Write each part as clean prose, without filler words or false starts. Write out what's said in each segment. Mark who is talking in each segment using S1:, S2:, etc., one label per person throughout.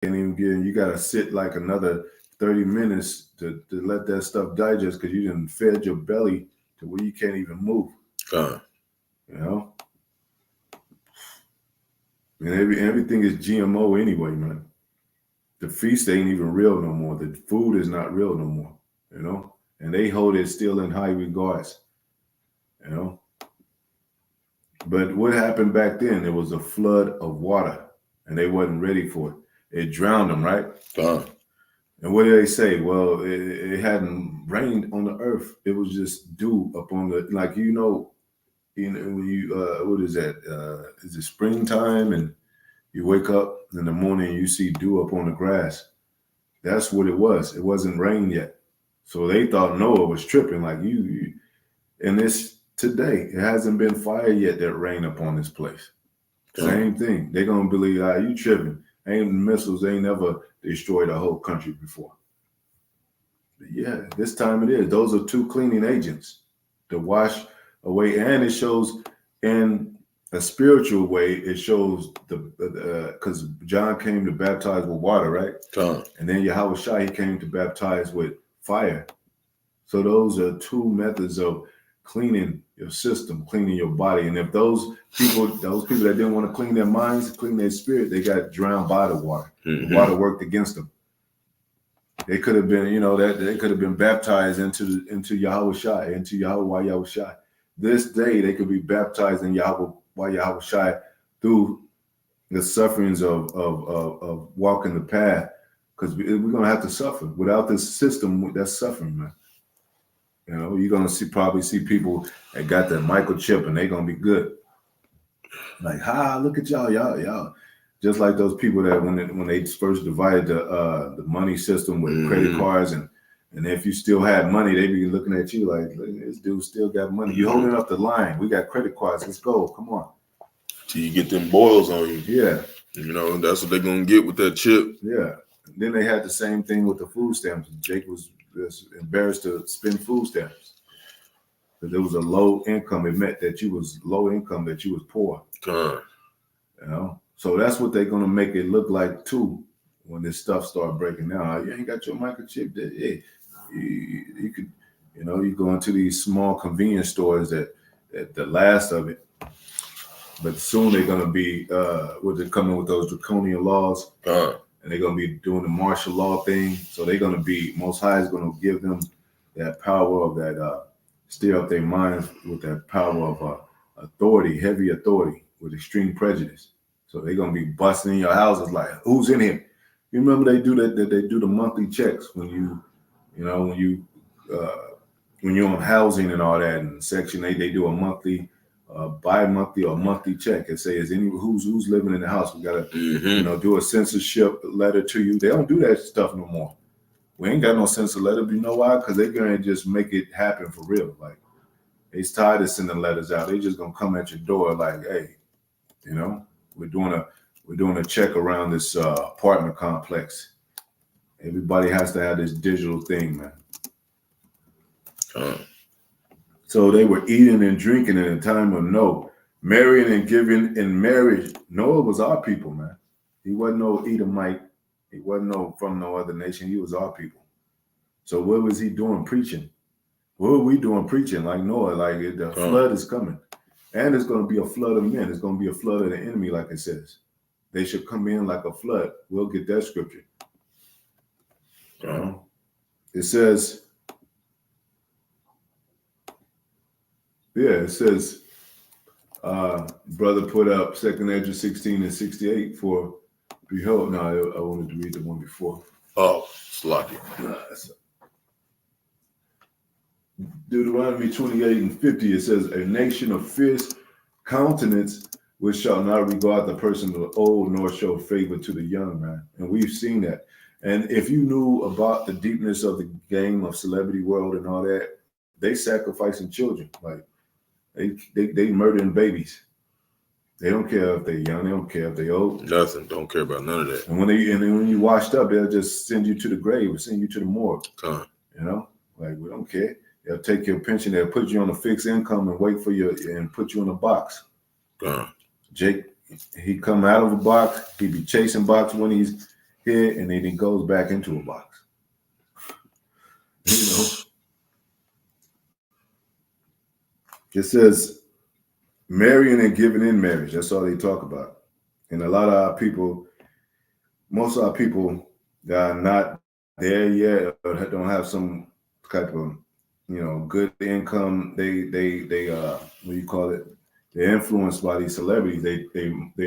S1: can't even get in. You got to sit like another 30 minutes to let that stuff digest because you didn't fed your belly to where you can't even move. You know? And everything is GMO anyway, man. The feast ain't even real no more. The food is not real no more, you know? And they hold it still in high regards, you know? But what happened back then, there was a flood of water, and they wasn't ready for it. It drowned them, right? And what did they say? Well, it hadn't rained on the earth. It was just dew upon the, like, when you what is that? Is it springtime and you wake up in the morning and you see dew up on the grass? That's what it was. It wasn't rain yet. So they thought Noah was tripping, like you. And this today, it hasn't been fire yet that rain upon this place. Same thing. They're gonna believe, you tripping. Ain't missiles ain't never destroyed a whole country before. But yeah, this time it is. Those are two cleaning agents to wash away, and it shows in a spiritual way. It shows because John came to baptize with water, right? And then Yahweh Shai, he came to baptize with fire. So those are two methods of cleaning your system, cleaning your body. And if those people that didn't want to clean their minds, clean their spirit, they got drowned by the water. The water worked against them. They could have been, that they could have been baptized into Yahweh Shai, into Yahweh Yahweh Shai. This day they could be baptized in Yahweh Yahweh Shai through the sufferings of walking the path, because we're gonna have to suffer. Without this system, that's suffering, man. You're gonna probably see people that got that microchip and they're gonna be good. Like, look at y'all. Just like those people that when they first divided the money system with credit cards, and if you still had money, they be looking at you like, this dude still got money. You holding up the line. We got credit cards. Let's go. Come on.
S2: Till you get them boils on you.
S1: Yeah.
S2: That's what they're gonna get with that chip.
S1: Yeah. And then they had the same thing with the food stamps. Jake was embarrassed to spend food stamps because there was a low income. It meant that you was low income, that you was poor. So that's what they're gonna make it look like too when this stuff start breaking down. You ain't got your microchip. You could, you go into these small convenience stores that the last of it. But soon they're gonna be they're coming with those draconian laws. And they're going to be doing the martial law thing. So they're going to be, Most High is going to give them that power of that, stir up their minds with that power of authority, heavy authority with extreme prejudice. So they're going to be busting in your houses like, who's in here? You remember they do that they do the monthly checks when you're on housing and all that, and Section 8, they do a monthly, bi-monthly or monthly check and say, who's living in the house? We gotta do a censorship letter to you. They don't do that stuff no more. We ain't got no censor letter. But you know why? Because they're gonna just make it happen for real. Like, they're tired of sending letters out. They just gonna come at your door like, hey, we're doing a check around this apartment complex. Everybody has to have this digital thing, man. So they were eating and drinking in a time of Noah, marrying and giving in marriage. Noah was our people, man. He wasn't no Edomite. He wasn't from no other nation. He was our people. So what was he doing preaching? What were we doing preaching like Noah? Like the flood is coming. And it's going to be a flood of men. It's going to be a flood of the enemy, like it says. They should come in like a flood. We'll get that scripture. It says... it says, brother put up 2nd Ezra 16 and 68 for, behold, no, I wanted to read the one before.
S2: Oh, sloppy.
S1: Deuteronomy 28 and 50, it says, a nation of fierce countenance which shall not regard the person of the old, nor show favor to the young, man. And we've seen that. And if you knew about the deepness of the game of Celebrity World and all that, they sacrificing children. Like, they murdering babies. They don't care if they're young. They don't care if they're old.
S2: Nothing. Don't care about none of that.
S1: And when you washed up, they'll just send you to the grave or send you to the morgue. Like, we don't care. They'll take your pension. They'll put you on a fixed income and wait for you and put you in a box. Jake, he come out of a box. He be chasing box when he's here, and then it goes back into a box. You know, it says marrying and giving in marriage. That's all they talk about. And a lot of our people, most of our people that are not there yet or don't have some type of, good income, they what do you call it? They're influenced by these celebrities. They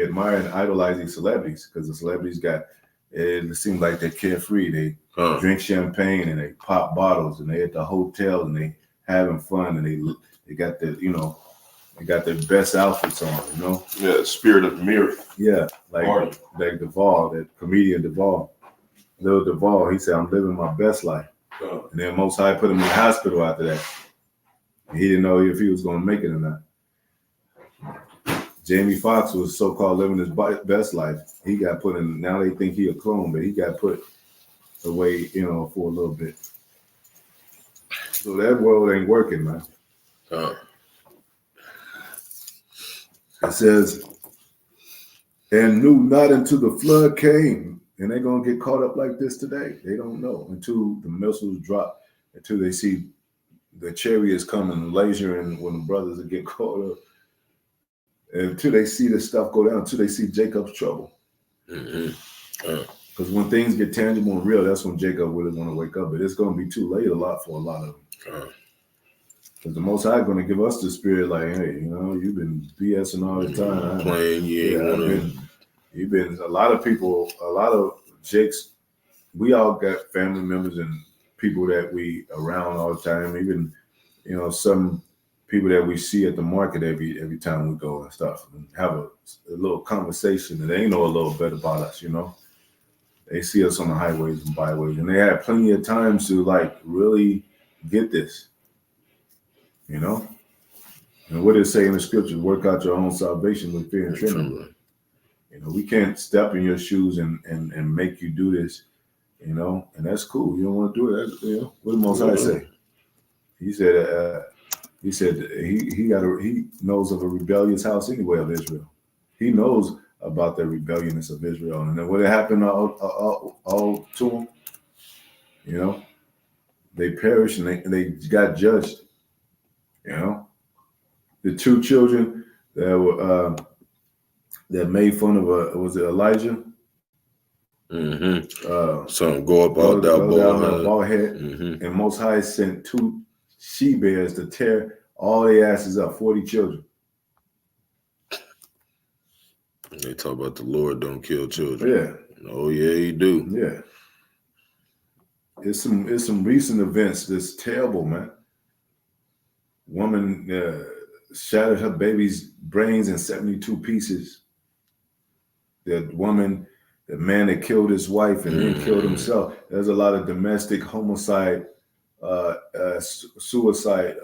S1: admire and idolize these celebrities because the celebrities it seems like they're carefree. They drink champagne and they pop bottles and they at the hotel and they having fun and they got they got their best outfits on,
S2: Yeah, spirit of the mirror.
S1: Yeah, like Duvall, that comedian Duvall. Lil Duvall, he said, I'm living my best life. And then Most High put him in the hospital after that. And he didn't know if he was going to make it or not. Jamie Foxx was so-called living his best life. He got put in, now they think he a clone, but he got put away, for a little bit. So that world ain't working, man. It says, and knew not until the flood came. And they're going to get caught up like this today. They don't know until the missiles drop, until they see the chariots coming, laser, and when the brothers will get caught up. And until they see this stuff go down, until they see Jacob's trouble. Because when things get tangible and real, that's when Jacob really want to wake up. But it's going to be too late for a lot of them. Because the Most High going to give us the spirit like, hey, you've been BSing all the time.
S2: Playing,
S1: You've been a lot of people, a lot of Jakes. We all got family members and people that we around all the time. Even, some people that we see at the market every time we go and stuff, and have a little conversation, and they know a little bit about us. They see us on the highways and byways, and they have plenty of times to like really get this. And what it say in the scriptures? Work out your own salvation with fear and trembling. We can't step in your shoes and make you do this, and that's cool. You don't want to do it. What did Most High say? He said he knows of a rebellious house anyway of Israel. He knows about the rebelliousness of Israel, and then what happened all to them, they perished and they got judged. The two children that were that made fun of was it Elijah?
S2: Son, go up all that
S1: bald head. And Most High sent 2 she-bears to tear all their asses up, 40 children.
S2: They talk about the Lord don't kill children.
S1: Yeah.
S2: Oh yeah, he do.
S1: Yeah. It's some recent events that's terrible, man. Woman shattered her baby's brains in 72 pieces. The man that killed his wife and then killed himself. There's a lot of domestic homicide, suicide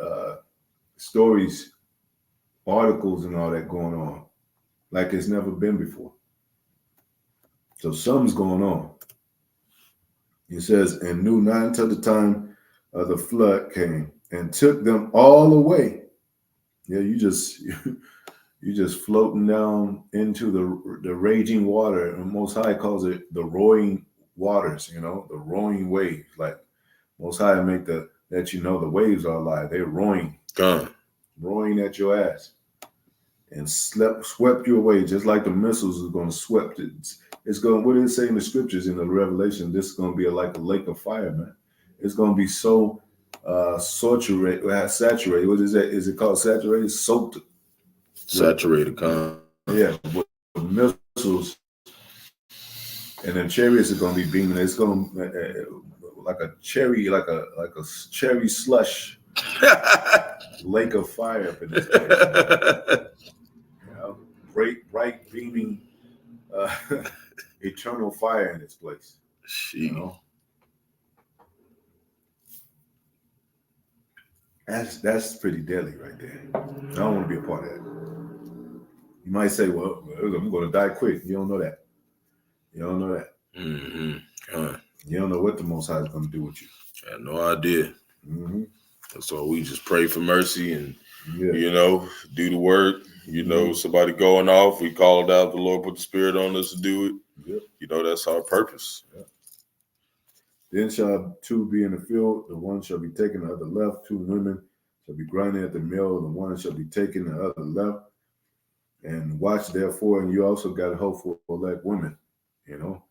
S1: stories, articles, and all that going on, like it's never been before. So something's going on. It says, and knew not until the time of the flood came and took them all away. Yeah, you just floating down into the raging water, and Most High calls it the roaring waters. The roaring waves. Like Most High let you know the waves are alive. They're roaring at your ass, and swept you away, just like the missiles is going to swept it. It's going. What did it say in the scriptures in the Revelation? This is going to be like a lake of fire, man. It's going to be so saturated. What is that? Is it called saturated? Soaked.
S2: Saturated,
S1: yeah, with missiles, and then chariots are going to be beaming. It's going like a cherry slush lake of fire up in this place. Bright beaming, eternal fire in this place. That's pretty deadly right there. I don't want to be a part of that. You might say, well, I'm going to die quick. You don't know that. You don't know what the Most High is going to do with you.
S2: I have no idea. So we just pray for mercy and, do the work. Somebody going off, we call it out. The Lord put the spirit on us to do it.
S1: Yep.
S2: You know, that's our purpose.
S1: Yep. Then shall two be in the field, the one shall be taken, the other left. Two women shall be grinding at the mill, the one shall be taken, the other left. And watch therefore, and you also got hopeful elect women, you know,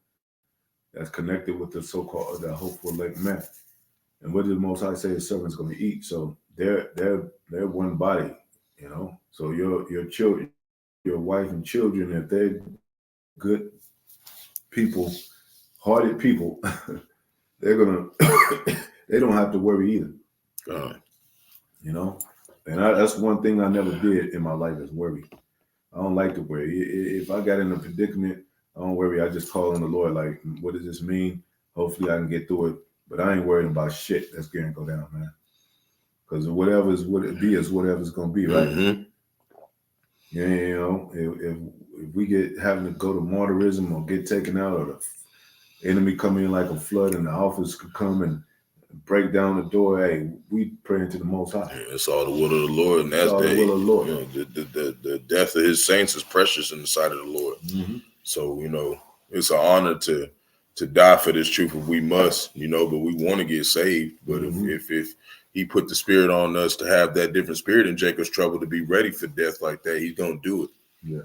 S1: that's connected with the so-called the hopeful elect men. And what did the Most High say his servant's going to eat? So they're one body, you know. So your children, your wife and children, if they're good people, hearted people, they're gonna they don't have to worry either. You know, and that's one thing I never did in my life is worry. I don't like to worry. If I got in a predicament, I don't worry. I just call on the Lord. Like, what does this mean? Hopefully, I can get through it. But I ain't worried about shit that's going to go down, man. Because whatever's what it be is whatever's going to be, right?
S2: Mm-hmm.
S1: Yeah, you know, if we get having to go to martyrism or get taken out, or the enemy come in like a flood, and the officers could come and break down the door. Hey, we praying to the Most High.
S2: Yeah, it's all the will of the Lord, and that's
S1: all the will of the Lord.
S2: You know, the death of His saints is precious in the sight of the Lord.
S1: Mm-hmm.
S2: So you know, it's an honor to die for this truth if we must. You know, but we want to get saved. But if He put the Spirit on us to have that different spirit in Jacob's trouble to be ready for death like that, He's gonna do it.
S1: Yeah.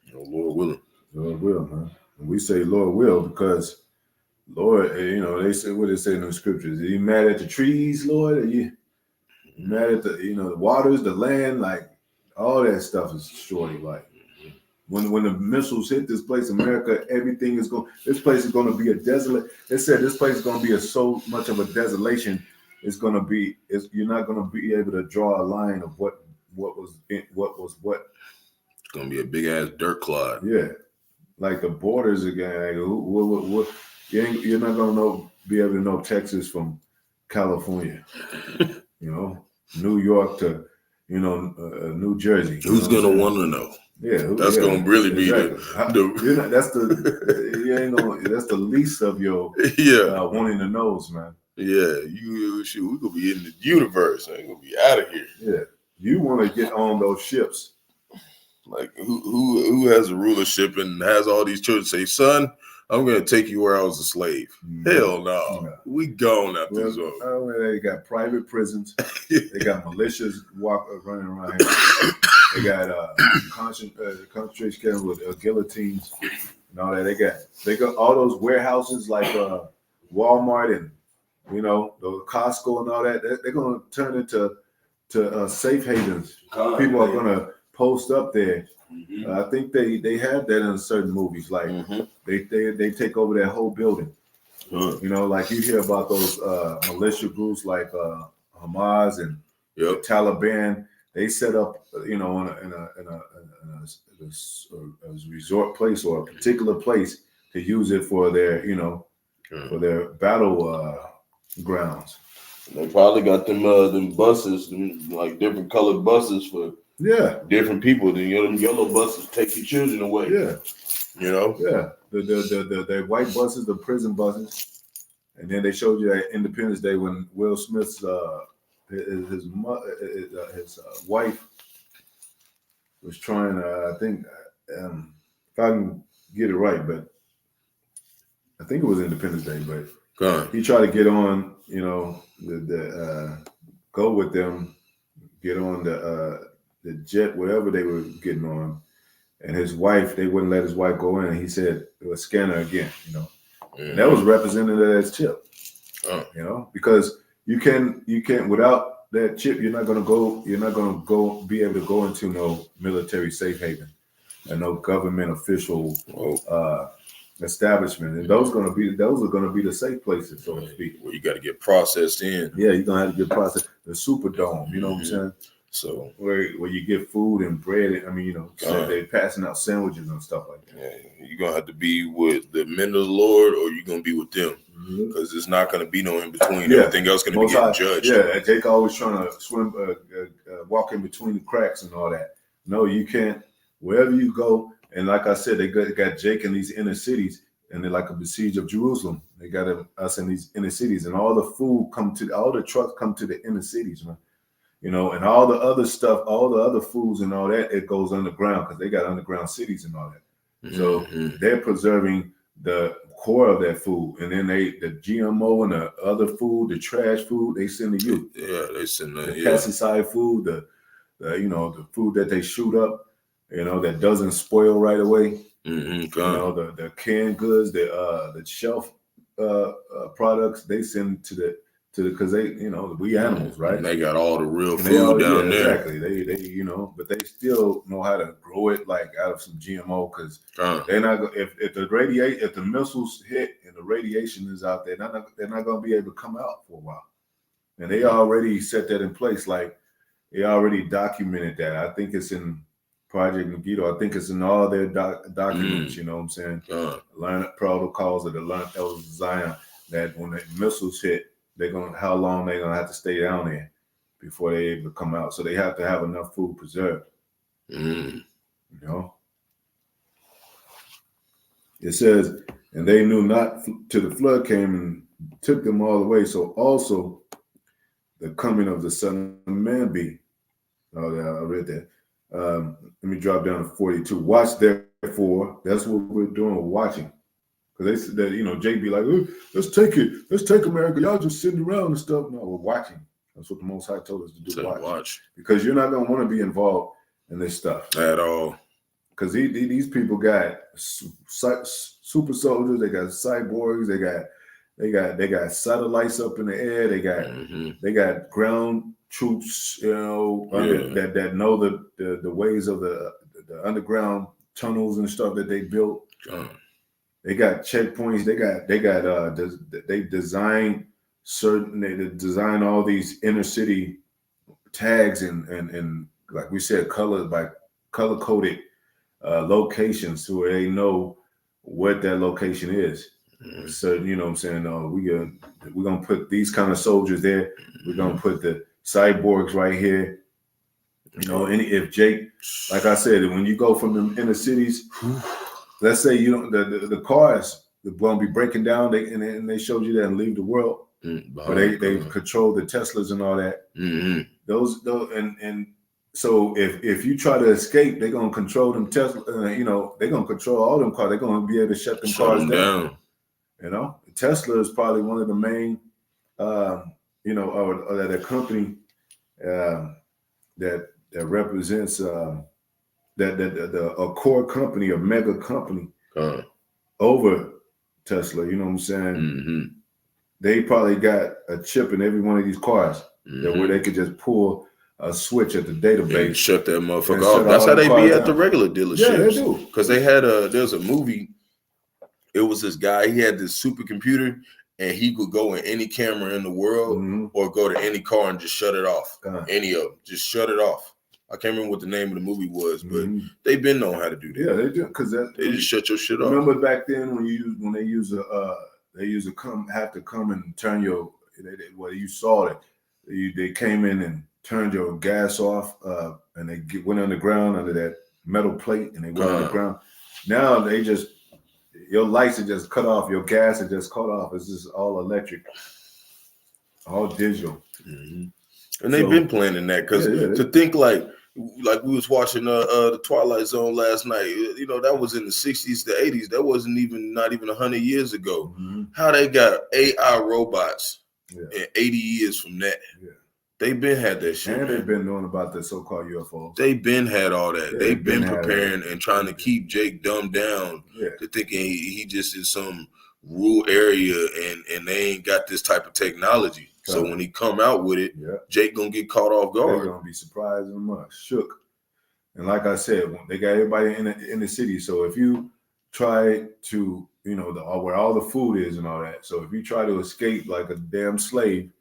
S2: You know, Lord willing.
S1: Lord will, man. And we say Lord will because Lord, you know, they say what they say in the scriptures. Are you mad at the trees, Lord? Are you mad at the, you know, the waters, the land? Like all that stuff is shorty. Like when the missiles hit this place, America, everything is going. This place is going to be a desolate. They said this place is going to be so much of a desolation. It's going to be. You're not going to be able to draw a line of what was. It's
S2: going to be a big ass dirt clod.
S1: Yeah, like the borders again. Like, you're not gonna be able to know Texas from California, you know, New York to, you know, New Jersey.
S2: Who's gonna want to know?
S1: Yeah,
S2: that's gonna really be the
S1: that's that's the least of your wanting to knows, man.
S2: Yeah, we gonna be in the universe. I ain't gonna be out of here.
S1: Yeah, you want to get on those ships.
S2: Like who has a rulership and has all these children say, son, I'm going to take you where I was a slave. Hell no. We gone after this one.
S1: Oh, they got private prisons. They got militias running around here. They got concentration camps with guillotines and all that. They got all those warehouses like Walmart and, you know, the Costco and all that. They're going to turn into safe havens. People are going to post up there. I think they have that in certain movies. Like they take over that whole building. You know, like you hear about those militia groups like Hamas and the Taliban. They set up, you know, in a resort place or a particular place to use it for their, you know, for their battle grounds.
S2: They probably got them buses, like different colored buses for different people. Then them yellow buses take your children away.
S1: Yeah,
S2: you know.
S1: Yeah, the white buses, the prison buses, and then they showed you that Independence Day when Will Smith's his wife was trying to, I think, if I can get it right, but I think it was Independence Day, but he tried to get on, you know, go with them, get on the jet, whatever they were getting on, and his wife, they wouldn't let his wife go in. He said it was scan her again, you know, and that was represented as chip, you know, because you can't without that chip, you're not gonna go be able to go into no military safe haven and no government official establishment, and those are gonna be the safe places, so to speak.
S2: Well, you got to get processed in.
S1: Yeah, you're gonna have to get processed. The Superdome, you know what I'm saying?
S2: So
S1: where you get food and bread. I mean, you know, they're passing out sandwiches and stuff like that.
S2: Yeah, you're gonna have to be with the men of the Lord, or you're gonna be with them, because it's not gonna be no in between. Everything else gonna be getting judged.
S1: Yeah, Jake always trying to swim, walk in between the cracks and all that. No, you can't. Wherever you go, and like I said, they got Jake in these inner cities, and they're like a besiege of Jerusalem. They got us in these inner cities, and all the food all the trucks come to the inner cities, man. You know, and all the other stuff, all the other foods and all that, it goes underground because they got underground cities and all that. So they're preserving the core of that food, and then the GMO and the other food, the trash food, they send to you.
S2: Yeah, they send
S1: the pesticide food, the the food that they shoot up, that doesn't spoil right away. The canned goods, the shelf products, they send to the because they we animals, right?
S2: And they got all the real food down there.
S1: Exactly. They but they still know how to grow it like out of some GMO because they're not if the missiles hit and the radiation is out there, they're not going to be able to come out for a while. And they already set that in place. Like they already documented that. I think it's in Project Megiddo. I think it's in all their documents. You know what I'm saying? Learn protocols of the Learn Zion that when the missiles hit, how long they're gonna have to stay down there before they able to come out. So they have to have enough food preserved. It says, and they knew not till the flood came and took them all away. So also the coming of the Son of Man be. Oh, I read that. Let me drop down to 42. Watch therefore. That's what we're doing. We're watching. Because they said that, Jake be like, let's take it. Let's take America. Y'all just sitting around and stuff. No, we're watching. That's what the Most High told us to do. Watch. Because you're not going to want to be involved in this stuff.
S2: At all.
S1: Because these people got super soldiers. They got cyborgs. They got satellites up in the air. They got ground troops, that know the ways of the underground tunnels and stuff that they built. They got checkpoints. They design all these inner city tags and like we said, color coded locations to where they know what that location is. So you know what I'm saying? We're gonna put these kind of soldiers there. We're gonna put the cyborgs right here. If Jake, like I said, when you go from the inner cities, let's say the cars are gonna be breaking down. They showed you that and leave the world. But they control the Teslas and all that. Those and so if you try to escape, they're gonna control them Tesla. They're gonna control all them cars. They're gonna be able to shut them cars down. Tesla is probably one of the main, or that a company that represents a core company, a mega company over Tesla. You know what I'm saying? They probably got a chip in every one of these cars where they could just pull a switch at the database
S2: and shut that motherfucker off. That's how they be at the regular dealerships.
S1: Yeah, they do.
S2: Because they had there's a movie. It was this guy. He had this supercomputer, and he could go in any camera in the world or go to any car and just shut it off. Any of them, just shut it off. I can't remember what the name of the movie was, but they've been knowing how to do that.
S1: Yeah, they do because
S2: they just shut your shit off.
S1: Remember back then when they have to come and turn your you saw that they came in and turned your gas off and they went underground under that metal plate and they went underground. Now they just your lights are just cut off, your gas is just cut off. It's just all electric, all digital.
S2: And they've been planning that because to think like we was watching the Twilight Zone last night. That was in the 60s, the 80s. That wasn't not even 100 years ago. How they got AI robots in 80 years from that. They've been had that shit.
S1: And they've been knowing about the so-called UFOs.
S2: They've been had all that. Yeah, they've been preparing and trying to keep Jake dumbed down to thinking he just is some rural area and they ain't got this type of technology. So when he come out with it, Jake gonna get caught off guard.
S1: They're gonna be surprised and much shook. And like I said, they got everybody in the city. So if you try to, where all the food is and all that. So if you try to escape like a damn slave,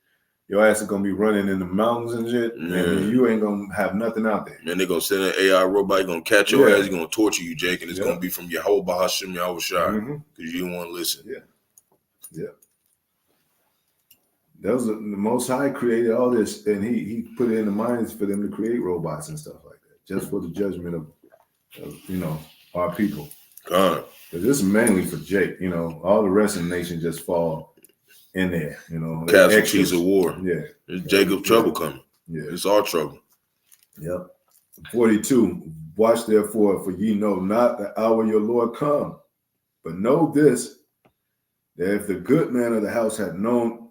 S1: your ass is gonna be running in the mountains and shit, and you ain't gonna have nothing out there.
S2: And they're gonna send an AI robot, gonna catch your ass, gonna torture you, Jake, and it's gonna be from your whole Bahashim Yahushua because you didn't want to listen.
S1: That was the Most High created all this, and he put it in the minds for them to create robots and stuff like that, just for the judgment of our people. Because this is mainly for Jake. All the rest of the nation just fall in there,
S2: casualties of war.
S1: It's
S2: Jacob's trouble coming. It's our trouble.
S1: 42. Watch therefore, for ye know not the hour your Lord come. But know this, that if the good man of the house had known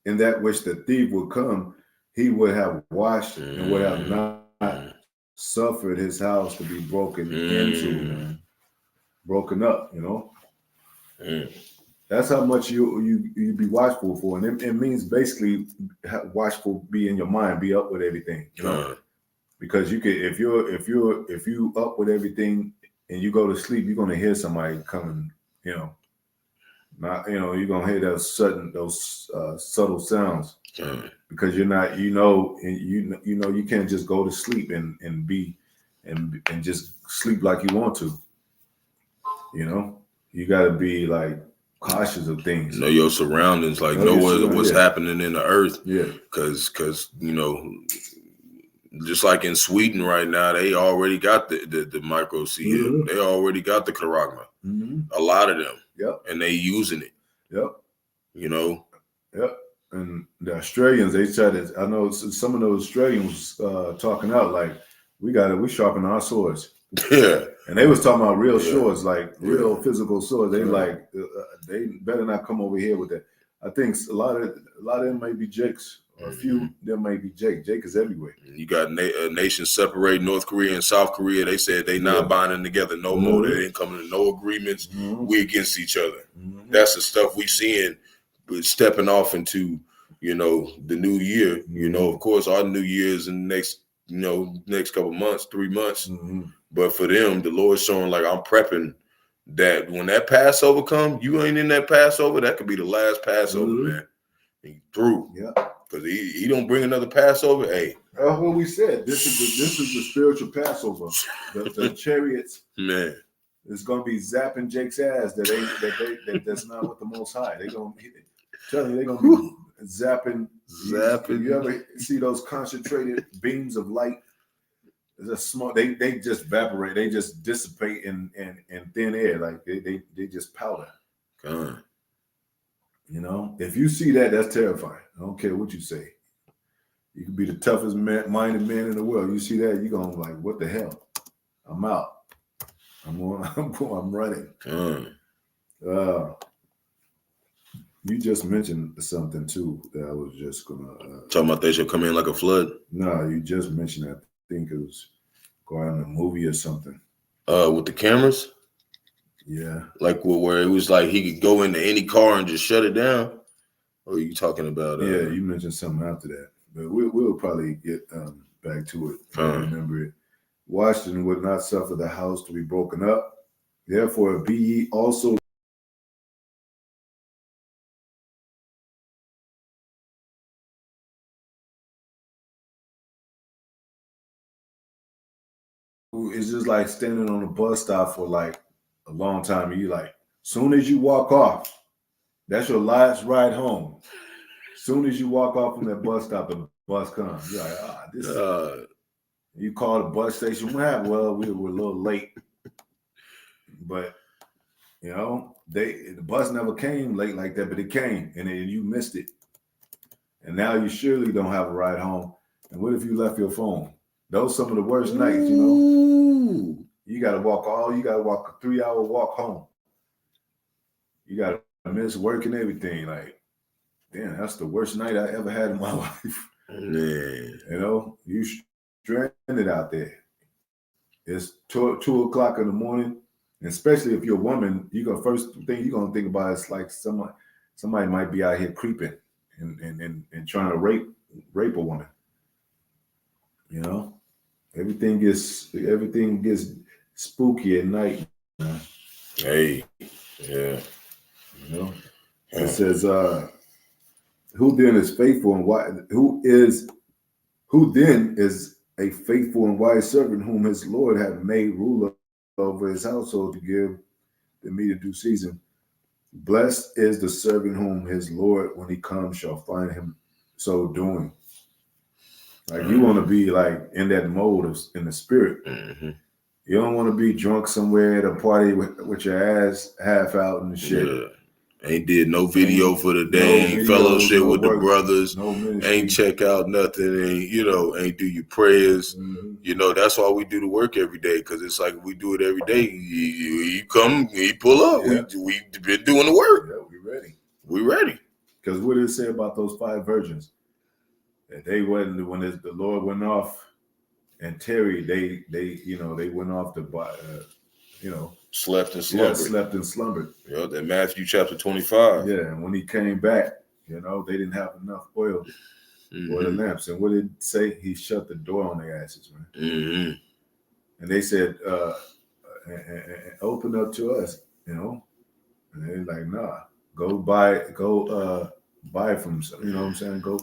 S1: in that which the thief would come, he would have watched and would have not suffered his house to be broken into, broken up, you know. That's how much you be watchful for, and it means basically watchful, be in your mind, be up with everything, you know. Because you could, if you up with everything and you go to sleep, you're gonna hear somebody coming, you know. Not, you know, you're gonna hear those subtle sounds because you're not, you know, you can't just go to sleep and just sleep like you want to. You know, you got to be like cautious of things.
S2: Know your surroundings, like know what's happening in the earth. Yeah, because you know, just like in Sweden right now, they already got the micro CM. They already got the Karagma. A lot of them. Yep. And they using it. Yep. You know. Yep. And the Australians, they try to. I know some of those Australians talking out like we sharpen our swords. Yeah. And they was talking about real swords, like real physical swords. They like they better not come over here with that. I think a lot of them may be Jakes. Or a few of them may be Jake. Jake is everywhere. You got nations separate, North Korea and South Korea. They said they not binding together no more. They ain't coming to no agreements. We against each other. That's the stuff we seeing stepping off into, you know, the new year. You know, of course, our new year is in the next couple months, 3 months. But for them, the Lord's showing like I'm prepping that when that Passover come, you ain't in that Passover. That could be the last Passover, man. He through. Yeah. Because he don't bring another Passover. Hey, that's what we said. This is the spiritual Passover. The chariots, man, it's gonna be zapping Jake's ass. That's not with the Most High. They're gonna be zapping. You ever see those concentrated beams of light? It's small. They just evaporate. They just dissipate in thin air. Like they just powder. God. You know, if you see that, that's terrifying. I don't care what you say. You can be the toughest minded man in the world. You see that, you're going to like, what the hell? I'm out. I'm running. You just mentioned something too that I was just gonna talking about. They should come in like a flood. No, you just mentioned that. I think it was going on a movie or something. With the cameras. Yeah, like where it was like he could go into any car and just shut it down. Or are you talking about? Yeah, you mentioned something after that, but we'll probably get back to it. I remember it. Washington would not suffer the house to be broken up. Therefore, be ye also. It's just like standing on a bus stop for like a long time. And you like, soon as you walk off, that's your last ride home. Soon as you walk off from that bus stop, the bus comes. You're like, this. You call the bus station. Well, we were a little late, but you know, the bus never came late like that, but it came, and then you missed it, and now you surely don't have a ride home. And what if you left your phone? Those some of the worst nights, you know. You got to walk a 3-hour walk home. You got to miss work and everything. Like, damn, that's the worst night I ever had in my life. Man. You know, you stranded out there. It's 2 o'clock in the morning, and especially if you're a woman, first thing you're gonna think about is like somebody might be out here creeping and trying to rape a woman. You know, everything gets spooky at night. Hey, yeah. You know, it says, "Who then is faithful and wise? Who then is a faithful and wise servant whom his Lord hath made ruler over his household to give the meat in due season? Blessed is the servant whom his Lord, when he comes, shall find him so doing." Like you want to be like in that mode in the spirit. Mm-hmm. You don't want to be drunk somewhere at a party with your ass half out and shit. Yeah. Ain't did no video for the day, ain't fellowship with the brothers, ain't check out nothing, ain't do your prayers. That's why we do the work every day, because it's like we do it every day. He come, he pull up. Yeah. We been doing the work.
S1: Yeah, we ready.
S2: We ready.
S1: Because what did it say about those 5 virgins? That they wasn't, when the Lord went off and tarried, they went off to
S2: slept and slumbered.
S1: Yeah, slept and slumbered.
S2: Yeah, that Matthew chapter 25.
S1: Yeah, and when he came back, they didn't have enough oil for the lamps. And what did it say? He shut the door on their asses, man. And they said, open up to us, And they're like, nah, go buy from, you know what I'm saying? Go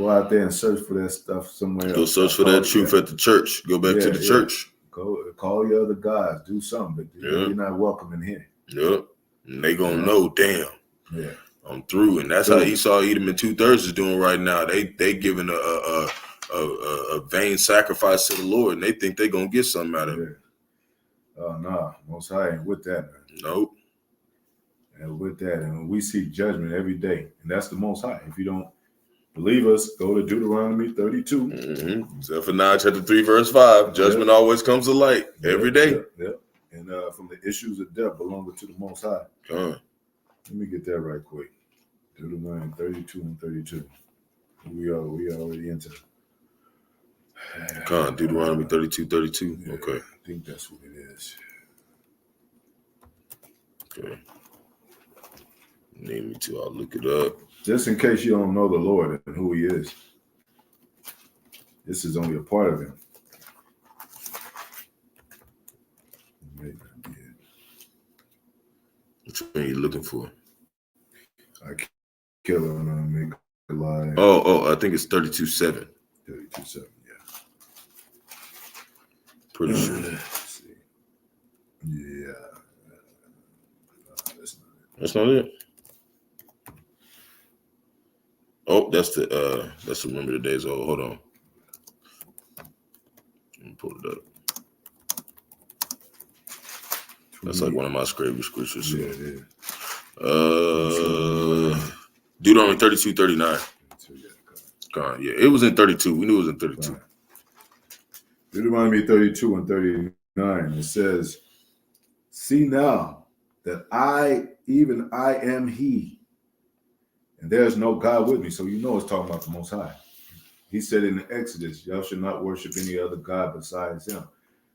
S1: out there and search for that stuff somewhere.
S2: Go search for that truth at the church. Go back to the church.
S1: Go call your other guys. Do something, but you're not welcome in here.
S2: Yep. And they gonna know, damn.
S1: Yeah.
S2: I'm through. And that's how Esau, Edom, and 2/3 is doing right now. They giving a vain sacrifice to the Lord, and they think they gonna get something out of it.
S1: Oh nah, Most High ain't with that, man.
S2: Nope.
S1: And with that, and we see judgment every day, and that's the Most High. If you don't believe us, go to Deuteronomy 32.
S2: Zephaniah chapter 3, verse 5. Judgment always comes to light every day.
S1: Yep. And from the issues of death belonging to the Most High. Let me get that right quick. Deuteronomy 32 and 32. We already into.
S2: Deuteronomy 32.
S1: Yeah,
S2: okay.
S1: I think that's what it is.
S2: Okay. Need me to? I'll look it up.
S1: Just in case you don't know the Lord and who He is, this is only a part of Him.
S2: Which one are you looking for?
S1: I kill him and make a lie.
S2: Oh, I think it's 32:7.
S1: 32:7, yeah.
S2: Pretty sure.
S1: Let's see. Yeah.
S2: That's not it. Oh, that's Remember the Days Old. Hold on. Let me pull it up. That's like one of my favorite scriptures.
S1: Yeah, it is.
S2: Deuteronomy 32:39. Yeah, it was in 32. We knew it was in 32.
S1: Deuteronomy 32 and 39. It says, "See now that I am He, and there is no God with me." So it's talking about the Most High. He said in the Exodus, "Y'all should not worship any other God besides Him,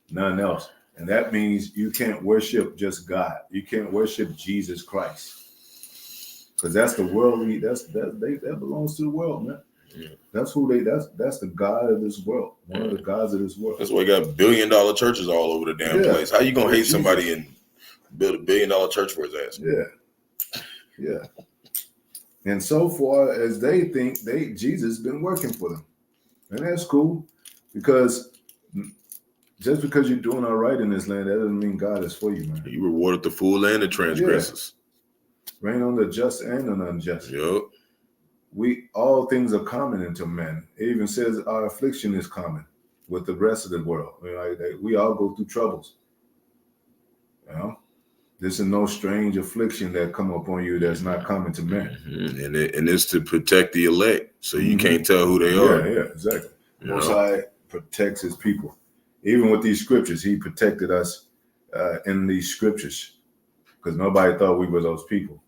S1: none else." And that means you can't worship just God. You can't worship Jesus Christ, because that's the world. That belongs to the world, man. Yeah. That's the God of this world. One of the gods of this world.
S2: That's why you got $1 billion churches all over the damn place. How you gonna hate somebody and build $1 billion church for his ass?
S1: Yeah. And so far as they think Jesus has been working for them, and that's cool, because just because you're doing all right in this land, that doesn't mean God is for you, man.
S2: He rewarded the fool and the transgressors.
S1: Yeah. Rain on the just and on the unjust.
S2: Yep.
S1: All things are common unto men. It even says our affliction is common with the rest of the world. We all go through troubles. This is no strange affliction that come upon you that's not common to men.
S2: Mm-hmm. And it's to protect the elect, so you can't tell who they are.
S1: Yeah, exactly. Most High protects His people. Even with these scriptures, He protected us in these scriptures, because nobody thought we were those people.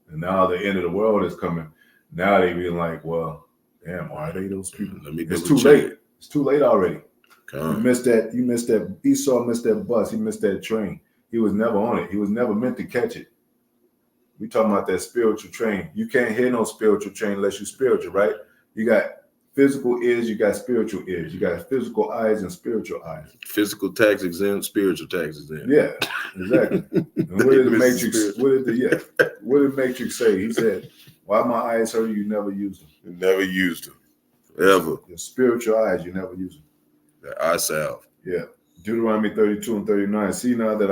S1: And now the end of the world is coming. Now they be like, well, damn, why are they those people? It's too late. It's too late already. You missed that. Esau missed that bus. He missed that train. He was never on it. He was never meant to catch it. We talking about that spiritual train. You can't hear no spiritual train unless you're spiritual, right? You got physical ears, you got spiritual ears. You got physical eyes and spiritual eyes.
S2: Physical tax exempt, spiritual tax exempt.
S1: Yeah, exactly. And what did the Matrix? What did Matrix say? He said, "Why my eyes hurt you? You never used them.
S2: You never used them, ever.
S1: Your spiritual eyes, you never use them.
S2: The eye salve."
S1: Yeah. Deuteronomy 32 and 39. "See now that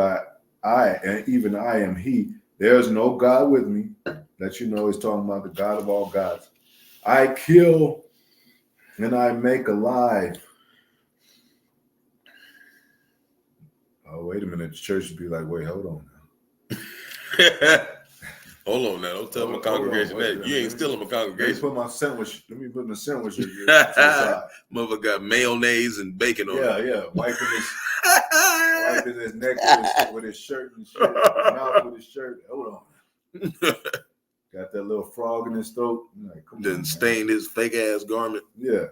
S1: I and even I am He. There is no God with me." That he's talking about the God of all gods. "I kill and I make alive." Oh, wait a minute. The church would be like, wait, hold on now.
S2: Hold on now. Don't tell my
S1: Hold on,
S2: congregation
S1: wait a
S2: that.
S1: minute,
S2: You ain't still in my
S1: Let me
S2: congregation.
S1: put my sandwich. Let me put my sandwich to the side.
S2: Mother got mayonnaise and bacon on it.
S1: Yeah. Wiping his neck with his shirt and shit. Mouth with his shirt. Hold on. Got that little frog in his throat. Like, come
S2: Then
S1: on,
S2: stained his fake ass garment.
S1: Yeah.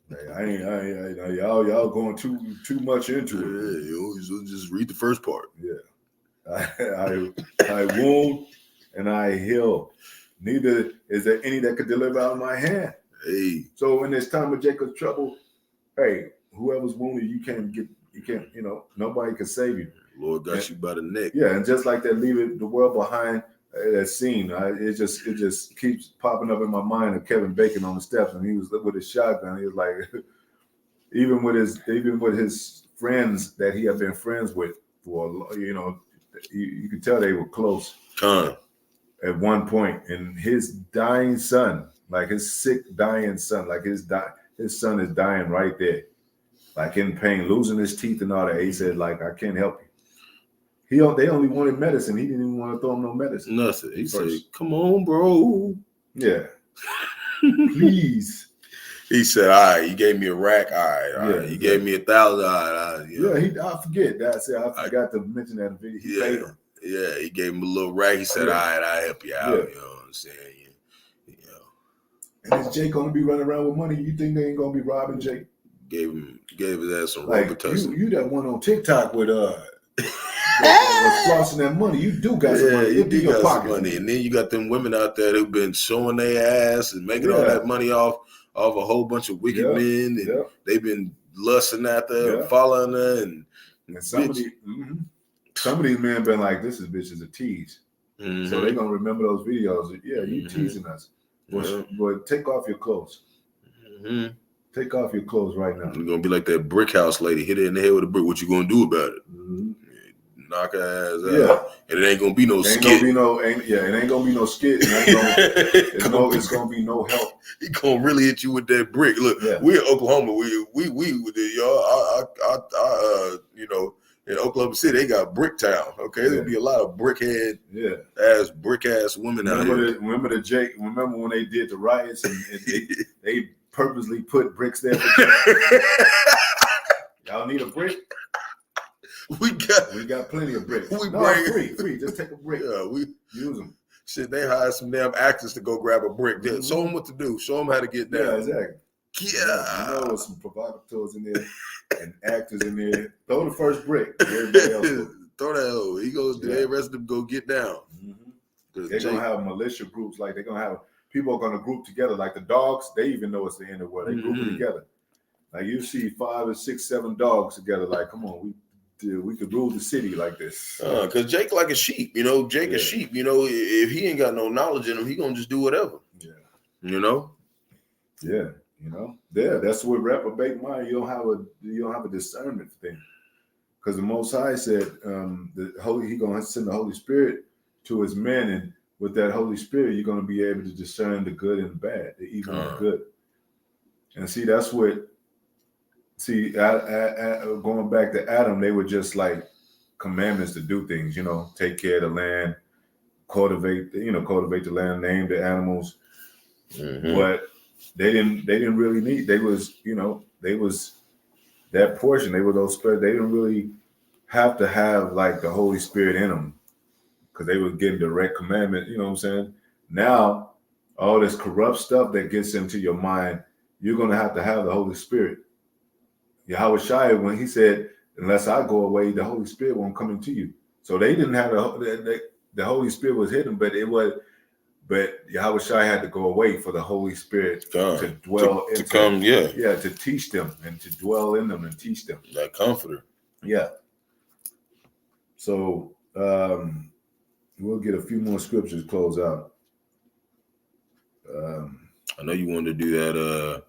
S1: Hey, I ain't y'all going too much into it.
S2: Yeah, you just read the first part.
S1: Yeah. I wound and I heal. Neither is there any that could deliver out of my hand.
S2: Hey.
S1: So in this time of Jacob's trouble, hey, whoever's wounded, nobody can save you.
S2: Lord got you by the neck.
S1: Yeah, and just like that, leaving the world behind, that scene, it just keeps popping up in my mind of Kevin Bacon on the steps, and he was with his shotgun. He was like, even with his friends that he had been friends with for, you could tell they were close. At one point, and his dying son, like his sick dying son, like his son is dying right there, like in pain, losing his teeth and all that. He said, like, I can't help you. They only wanted medicine. He didn't even want to throw him no medicine.
S2: Nothing. He said, come on, bro.
S1: Yeah. Please.
S2: He said, all right, you gave me a rack. All right. You gave me $1,000. All right.
S1: Yeah, I forget. I forgot to mention that in the video. He paid him.
S2: Yeah, he gave him a little rack. He said, all right, I'll help you out. You know what I'm saying?
S1: And is Jake gonna be running around with money? You think they ain't gonna be robbing Jake?
S2: Gave his ass some rubber tussle.
S1: You that one on TikTok with flossing that money. You do got some money.
S2: You do got some money. And then you got them women out there who've been showing their ass and making all that money off a whole bunch of wicked men. And they've been lusting after her, following her. And
S1: some of these men been like, this bitch is a tease. Mm-hmm. So they're going to remember those videos. Yeah, you teasing us. But take off your clothes. Mm-hmm. Take off your clothes right now.
S2: You're going to be like that brick house lady. Hit her in the head with a brick. What you going to do about it? Mm-hmm. Knock her ass out. Yeah. And it ain't going to be no skit.
S1: It ain't going to be no skit. It's going to be no help.
S2: He going to really hit you with that brick. Look, we're in Oklahoma. In Oklahoma City, they got Brick Town. Okay, there'll be a lot of brick ass women out here.
S1: Remember when they did the riots and they purposely put bricks there for y'all need a brick? We got plenty of bricks. Free. Just take a brick. Yeah, we use them.
S2: Shit, they hired some damn actors to go grab a brick. Mm-hmm. Show them what to do. Show them how to get down.
S1: Yeah, exactly. Yeah, there's some provocateurs in there and actors in there. Throw the first brick. Everybody else
S2: throw that hole. He goes. The rest of them go get down.
S1: Mm-hmm. They're gonna have militia groups. Like they're gonna have people are gonna group together. Like the dogs, they even know it's the end of the world. They group together. Like you see 5 or 6, 7 dogs together. Like, come on, we could rule the city like this.
S2: Because Jake like a sheep. Jake a sheep. If he ain't got no knowledge in him, he gonna just do whatever. Yeah.
S1: Yeah. That's what reprobate mind. You don't have a discernment thing, because the Most High said he gonna send the Holy Spirit to his men, and with that Holy Spirit, you're gonna be able to discern the good and the bad, the evil and the good. And see, that's what. See, going back to Adam, they were just like commandments to do things. Take care of the land, cultivate the land, name the animals, but. They didn't really need. They was that portion. They were those spirits. They didn't really have to have like the Holy Spirit in them, because they were getting direct commandment. You know what I'm saying? Now, all this corrupt stuff that gets into your mind, you're gonna have the Holy Spirit. Yahweh Shai, when he said, "Unless I go away, the Holy Spirit won't come into you." So they didn't have the Holy Spirit was hidden, but Yahweh Shai had to go away for the Holy Spirit to dwell
S2: to come,
S1: to teach them and to dwell in them and teach them.
S2: That comforter.
S1: Yeah. So we'll get a few more scriptures to close out.
S2: I know you wanted to do that.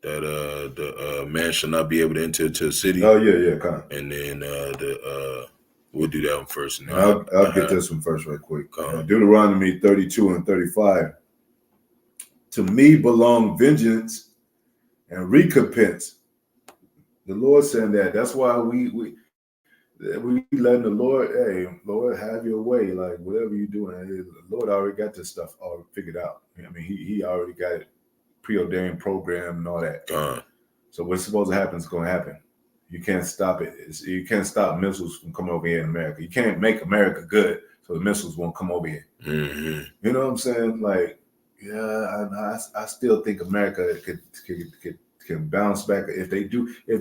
S2: The man shall not be able to enter to a city.
S1: Oh yeah, kind of.
S2: And then we'll do that one first. And
S1: I'll get this one first right quick. Deuteronomy 32 and 35. To me belong vengeance and recompense. The Lord said that. That's why we letting the Lord, hey, Lord, have your way. Like whatever you're doing, the Lord already got this stuff all figured out. I mean, he already got it preordained, program, and all that. So what's supposed to happen is going to happen. You can't stop it. You can't stop missiles from coming over here in America. You can't make America good so the missiles won't come over here.
S2: Mm-hmm.
S1: You know what I'm saying? Like, yeah, I still think America can bounce back if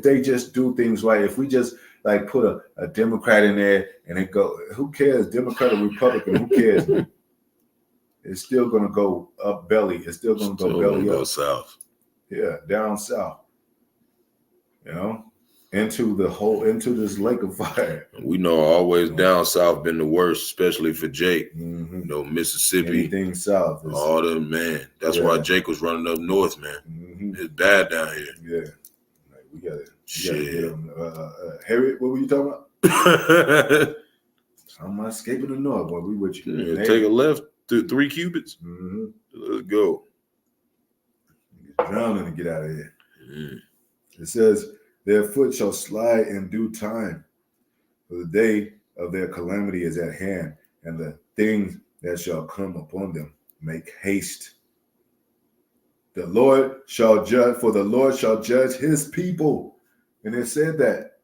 S1: they just do things right. If we just like put a Democrat in there and it go, who cares? Democrat or Republican, who cares? Man? It's still gonna go up belly. It's still gonna go belly up.
S2: South.
S1: Yeah, down south. You know, into this lake of fire.
S2: We know always down south been the worst, especially for Jake.
S1: Mm-hmm.
S2: You know, Mississippi.
S1: Anything south.
S2: All them, man. That's why Jake was running up north, man.
S1: Mm-hmm.
S2: It's bad down here.
S1: Yeah. Like, we gotta get them. Harriet, what were you talking about? I'm not escaping the north. Boy, we with you.
S2: Yeah, take a left through 3 cubits.
S1: Mm-hmm.
S2: Let's go.
S1: Drowning to get out of here. Mm. It says, their foot shall slide in due time, for the day of their calamity is at hand, and the things that shall come upon them make haste. The Lord shall judge, for the Lord shall judge his people. And it said that.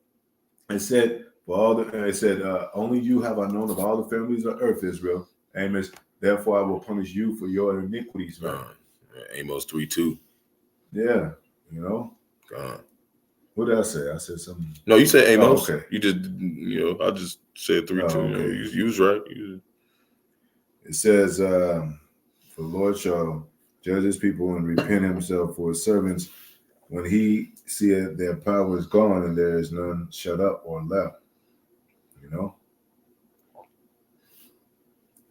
S1: It said, only you have I known of all the families of earth, Israel. Amos, therefore I will punish you for your iniquities.
S2: Amos 3:2.
S1: Yeah, you know. What did I say? I said something.
S2: No, you said Amos.
S1: Oh, okay.
S2: You just, I just said 3:2.
S1: Okay.
S2: You was right.
S1: It says, for the Lord shall judge his people and repent himself for his servants when he seeth their power is gone and there is none shut up or left. You know?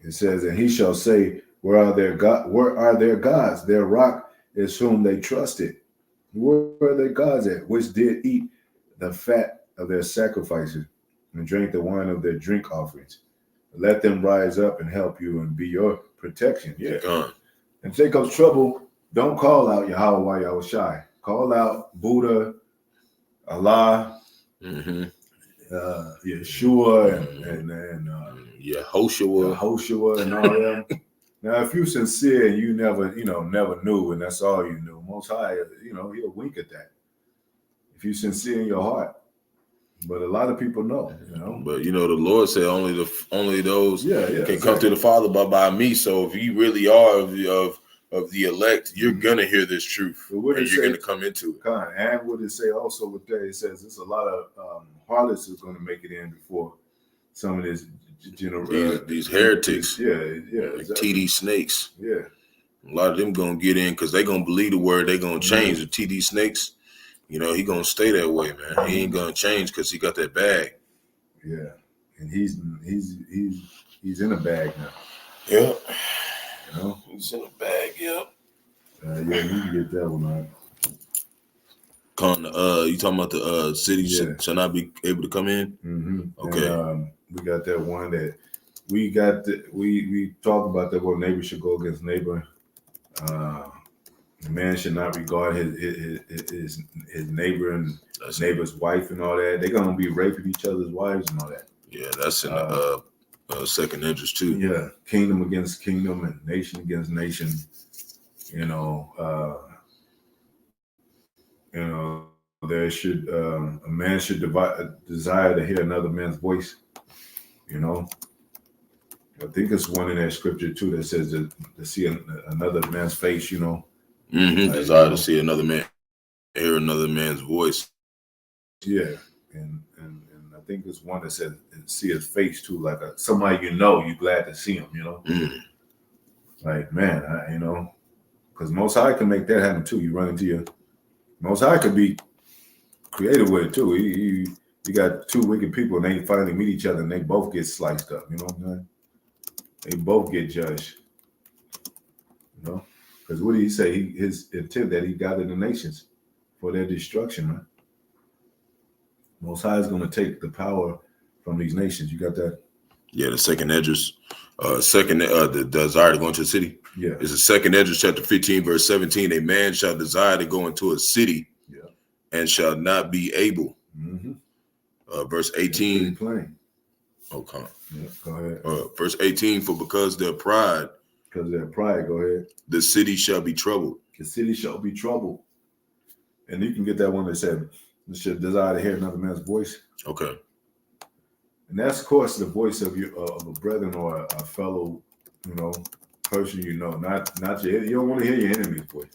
S1: It says, and he shall say, where are their gods? Their rock is whom they trusted. Where are their gods at, which did eat the fat of their sacrifices and drink the wine of their drink offerings? Let them rise up and help you and be your protection. Yeah. And Jacob's trouble, don't call out Yahweh Yahushai. Call out Buddha, Allah, Yeshua, and Yehoshua and all them. Now, if you're sincere and you never knew, and that's all you knew, Most High, he'll wink at that. If you're sincere in your heart. But a lot of people know,
S2: But the Lord said only those can come to the Father by me. So if you really are of the elect, you're gonna hear this truth, and you're gonna come into it.
S1: And what it say also with that, it says there's a lot of harlots is gonna make it in before some of this
S2: these heretics,
S1: like
S2: exactly. TD snakes,
S1: a
S2: lot of them gonna get in because they gonna believe the word. They gonna change. The TD snakes, he gonna stay that way, man. He ain't gonna change because he got that bag.
S1: Yeah, and he's in a bag now.
S2: Yeah, he's in a bag. Yep.
S1: You can get that one out.
S2: You talking about the city shall not be able to come in?
S1: Mm-hmm.
S2: Okay.
S1: And, we got that one that we got. We talked about that. What neighbor should go against neighbor. The man should not regard his neighbor and his neighbor's wife and all that. They're gonna be raping each other's wives and all that.
S2: Yeah, that's in the second interest too.
S1: Yeah, kingdom against kingdom and nation against nation. There should a man should desire to hear another man's voice. I think it's one in that scripture too that says to see another man's face.
S2: Desire to see another man, hear another man's voice.
S1: Yeah, and I think it's one that says see his face too, like somebody you glad to see him. Like man, because Most High can make that happen too. You run into your Most High could be creative with it too. You got two wicked people and they finally meet each other and they both get sliced up. You know what I'm saying? They both get judged. Because what did he say? His intent that he gathered the nations for their destruction, man. Most High is going to take the power from these nations. You got that?
S2: Yeah, the second Esdras, the desire to go into a city.
S1: Yeah,
S2: it's the second Esdras chapter 15, verse 17. A man shall desire to go into a city, and shall not be able. verse
S1: Pretty
S2: 18.
S1: plain.
S2: Okay.
S1: Yeah, go ahead.
S2: Verse 18, for because their pride,
S1: Because of their pride, go ahead.
S2: the city shall be troubled.
S1: The city shall be troubled. And you can get that one that said, you should desire to hear another man's voice.
S2: Okay.
S1: And that's, of course, the voice of a brethren or a fellow, person not your. You don't want to hear your enemy's voice.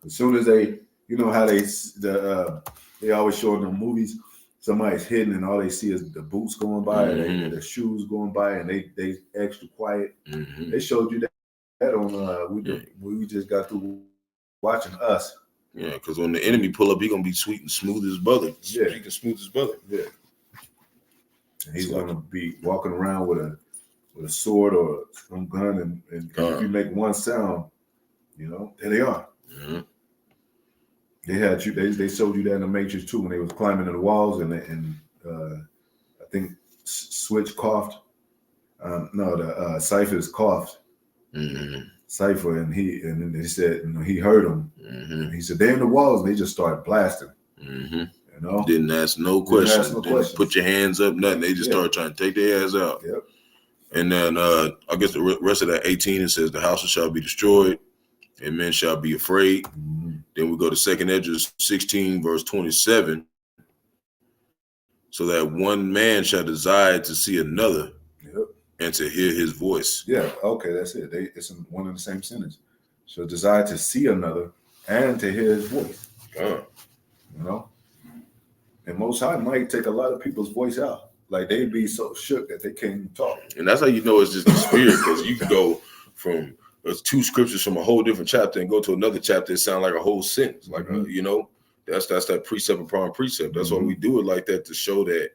S1: As soon as they, how they always show in the movies, somebody's hidden and all they see is the boots going by, and the shoes going by, and they extra quiet.
S2: Mm-hmm.
S1: They showed you that on we just got through watching Us.
S2: Yeah, because when the enemy pull up, he gonna be sweet and smooth as butter.
S1: Yeah,
S2: Sweet and smooth as butter.
S1: Yeah. And he's gonna be walking around with a sword or some gun, and if you make one sound, there they are.
S2: Mm-hmm.
S1: They had you. They showed you that in the Matrix too when they was climbing in the walls, and I think Switch coughed. The Cypher's coughed.
S2: Mm-hmm.
S1: Cypher, and they said he heard them.
S2: Mm-hmm.
S1: And he said they're in the walls, and they just started blasting.
S2: Mm-hmm. Didn't ask no questions. Didn't put your hands up, nothing. They just started trying to take their ass out.
S1: Yep.
S2: And then I guess the rest of that 18, it says the houses shall be destroyed and men shall be afraid. Mm-hmm. Then we go to 2nd Ezra 16, verse 27. So that one man shall desire to see another and to hear his voice. Yeah, okay, that's it. It's one and the same sentence. So desire to see another and to hear his voice. And Most High might take a lot of people's voice out. Like they'd be so shook that they can't even talk. And that's how you know it's just the spirit, because you can go from two scriptures from a whole different chapter and go to another chapter and sound like a whole sentence. Like that's that precept upon precept. That's why we do it like that, to show that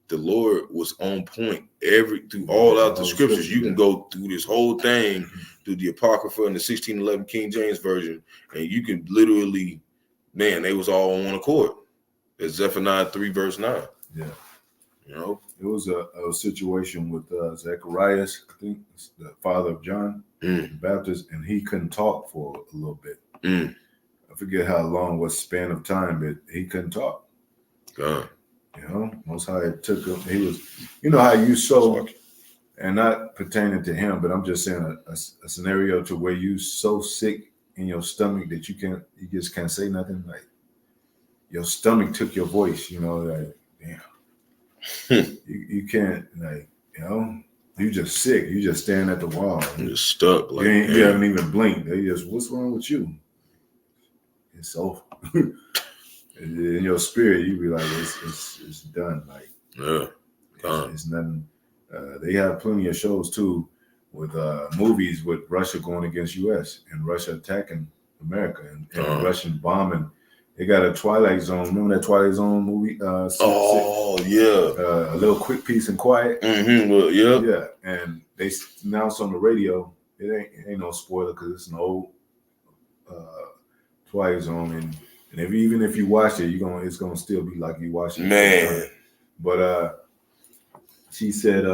S2: the Lord was on point through all out the scriptures. You can go through this whole thing through the Apocrypha and the 1611 King James Version, and you can literally, they was all on one accord. It's Zephaniah 3 verse 9. Yeah. It was a situation with Zacharias, I think, the father of John the Baptist, and he couldn't talk for a little bit. I forget how long, what span of time, but he couldn't talk. God. Most High took him. He was, how you so, and not pertaining to him, but I'm just saying a scenario to where you so sick in your stomach that you just can't say nothing. Like your stomach took your voice. Like damn, you can't, like you just sick. You just staring at the wall. You're just stuck. Like you haven't even blinked. They just, what's wrong with you? It's over. In your spirit, you be like, it's done. Like, it's nothing. They have plenty of shows too, with movies with Russia going against U.S. and Russia attacking America and Russian bombing. They got a Twilight Zone. Remember that Twilight Zone movie? A Little Quick, Peace, and Quiet. Mm-hmm. Well, yeah. And they announced on the radio. It ain't no spoiler because it's an old Twilight Zone, and even if you watch it, it's gonna still be like you watched it. Man. But she said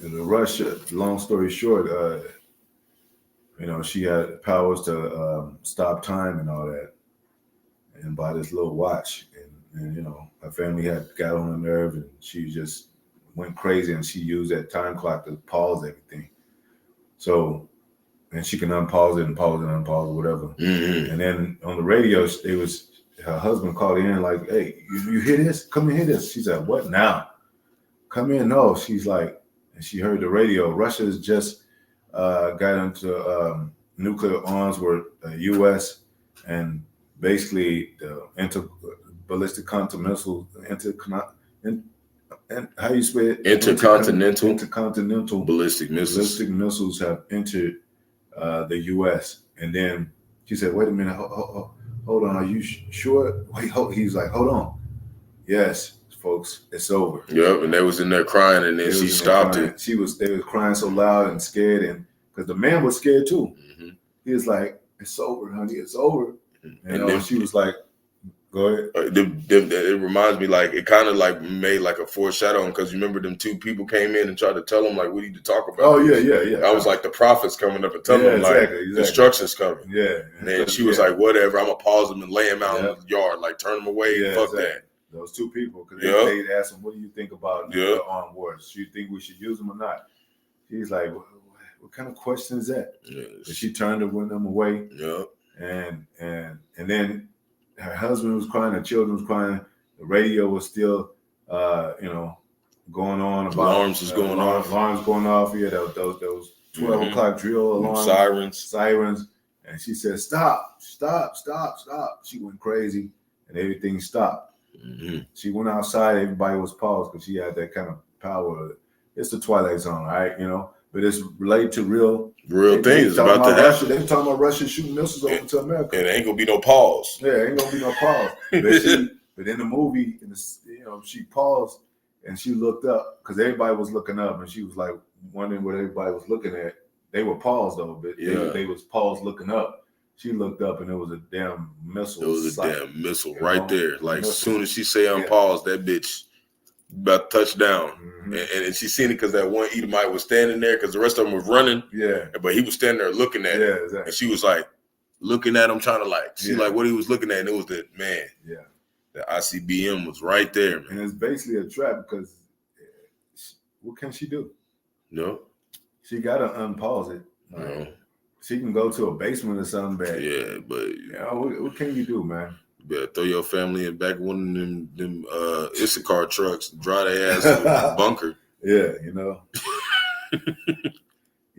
S2: Russia, long story short, she had powers to stop time and all that, and buy this little watch, and her family got on her nerve, and she just went crazy, and she used that time clock to pause everything. So. And she can unpause it and pause it and unpause it, whatever. Mm-hmm. And then on the radio, her husband called in like, "Hey, you hear this? Come and hear this." She said, "What now? Come in." No, she's like, and she heard the radio. Russia's just got into nuclear arms with the U.S. and basically the ballistic missiles, and how you say it? Intercontinental ballistic missiles. Ballistic missiles have entered the U.S. And then she said, "Wait a minute, hold on. Are you sure?" Wait, he's like, "Hold on. Yes, folks, it's over." Yep, and they was in there crying, and then she stopped it. They was crying so loud and scared, and because the man was scared too. Mm-hmm. He was like, "It's over, honey. It's over." And then she was like, "Go ahead." It reminds me, like, it kind of like made like a foreshadowing, because you remember them two people came in and tried to tell them like, we need to talk about. Oh yeah. I was like the prophets coming up and telling them exactly. Instructions coming. Yeah. And then she was like, "Whatever, I'm gonna pause them and lay them out in the yard, like turn them away. Fuck that."
S1: Those two people, because
S2: Yep.
S1: they asked him, "What do you think about
S2: Yep.
S1: armed wars? Do you think we should use them or not?" He's like, "What kind of question is that?"
S2: Yes.
S1: But she turned them away.
S2: Yep.
S1: And then her husband was crying, her children was crying. The radio was still, going on about
S2: Alarms was going off.
S1: Alarms going off. Yeah, those 12 o'clock drill alarms, sirens. And she said, "Stop! She went crazy, and everything stopped. She went outside. Everybody was paused because she had that kind of power. It's the Twilight Zone, right? But it's related to real
S2: things about to happen.
S1: They talking about Russia shooting missiles over to America.
S2: And it ain't gonna be no pause.
S1: Yeah, ain't gonna be no pause. But in the movie, she paused and she looked up because everybody was looking up, and she was like wondering what everybody was looking at. They were paused though, but they was paused looking up. She looked up and it was a damn missile.
S2: It was a damn missile right there. Like as soon as she say unpause, that bitch about to touch down. And she seen it because that one Edomite was standing there because the rest of them was running. Yeah. But he was standing there looking at it. Exactly. And she was like looking at him, trying to see like what he was looking at. And it was the man. Yeah. The ICBM was right there, man.
S1: And it's basically a trap because what can she do?
S2: No.
S1: She got to unpause it. No. She can go to a basement or something bad.
S2: Yeah, but
S1: what can you do, man?
S2: You better throw your family in back of one of them Issachar trucks and drive their ass to the bunker.
S1: Yeah,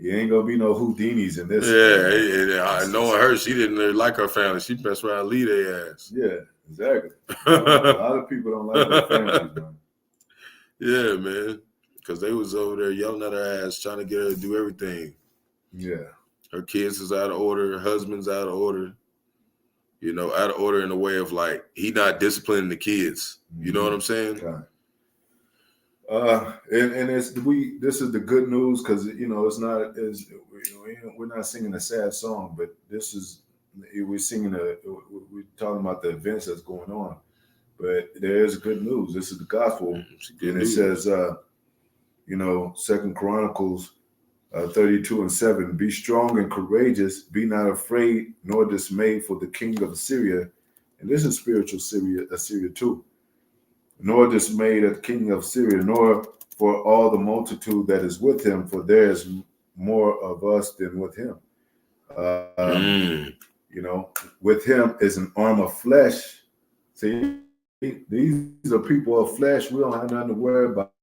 S1: You ain't gonna be no Houdinis in this.
S2: Yeah, knowing her, she didn't like her family. She best around leave their ass.
S1: Yeah, exactly. A lot of people don't like their families, man.
S2: Yeah, man. Because they was over there yelling at her ass, trying to get her to do everything.
S1: Yeah.
S2: Her kids is out of order. Her husband's out of order. Out of order in the way of like he not disciplining the kids. You know what I'm saying?
S1: And this is the good news because it's not as we're not singing a sad song, but we're talking about the events that's going on. But there is good news. This is the gospel, and it says, 2 Chronicles 32:7. Be strong and courageous. Be not afraid nor dismayed for the king of Assyria, and this is spiritual Assyria too. Nor dismayed at the king of Syria, nor for all the multitude that is with him, for there is more of us than with him. With him is an arm of flesh. See, these are people of flesh. We don't have nothing to worry about.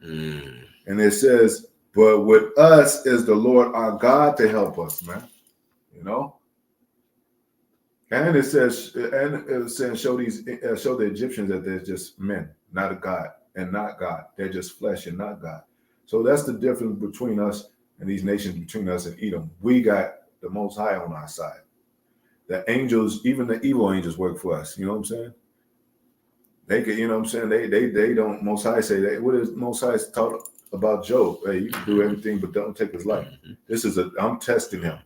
S1: And it says, but with us is the Lord our God to help us, man. And it says, show the Egyptians that they're just men, not a God, and not God. They're just flesh and not God. So that's the difference between us and these nations, between us and Edom. We got the Most High on our side. The angels, even the evil angels, work for us. You know what I'm saying? They could, They don't. Most High say that. What is Most High taught about Job? Hey, you can do everything, but don't take his life. I'm testing him.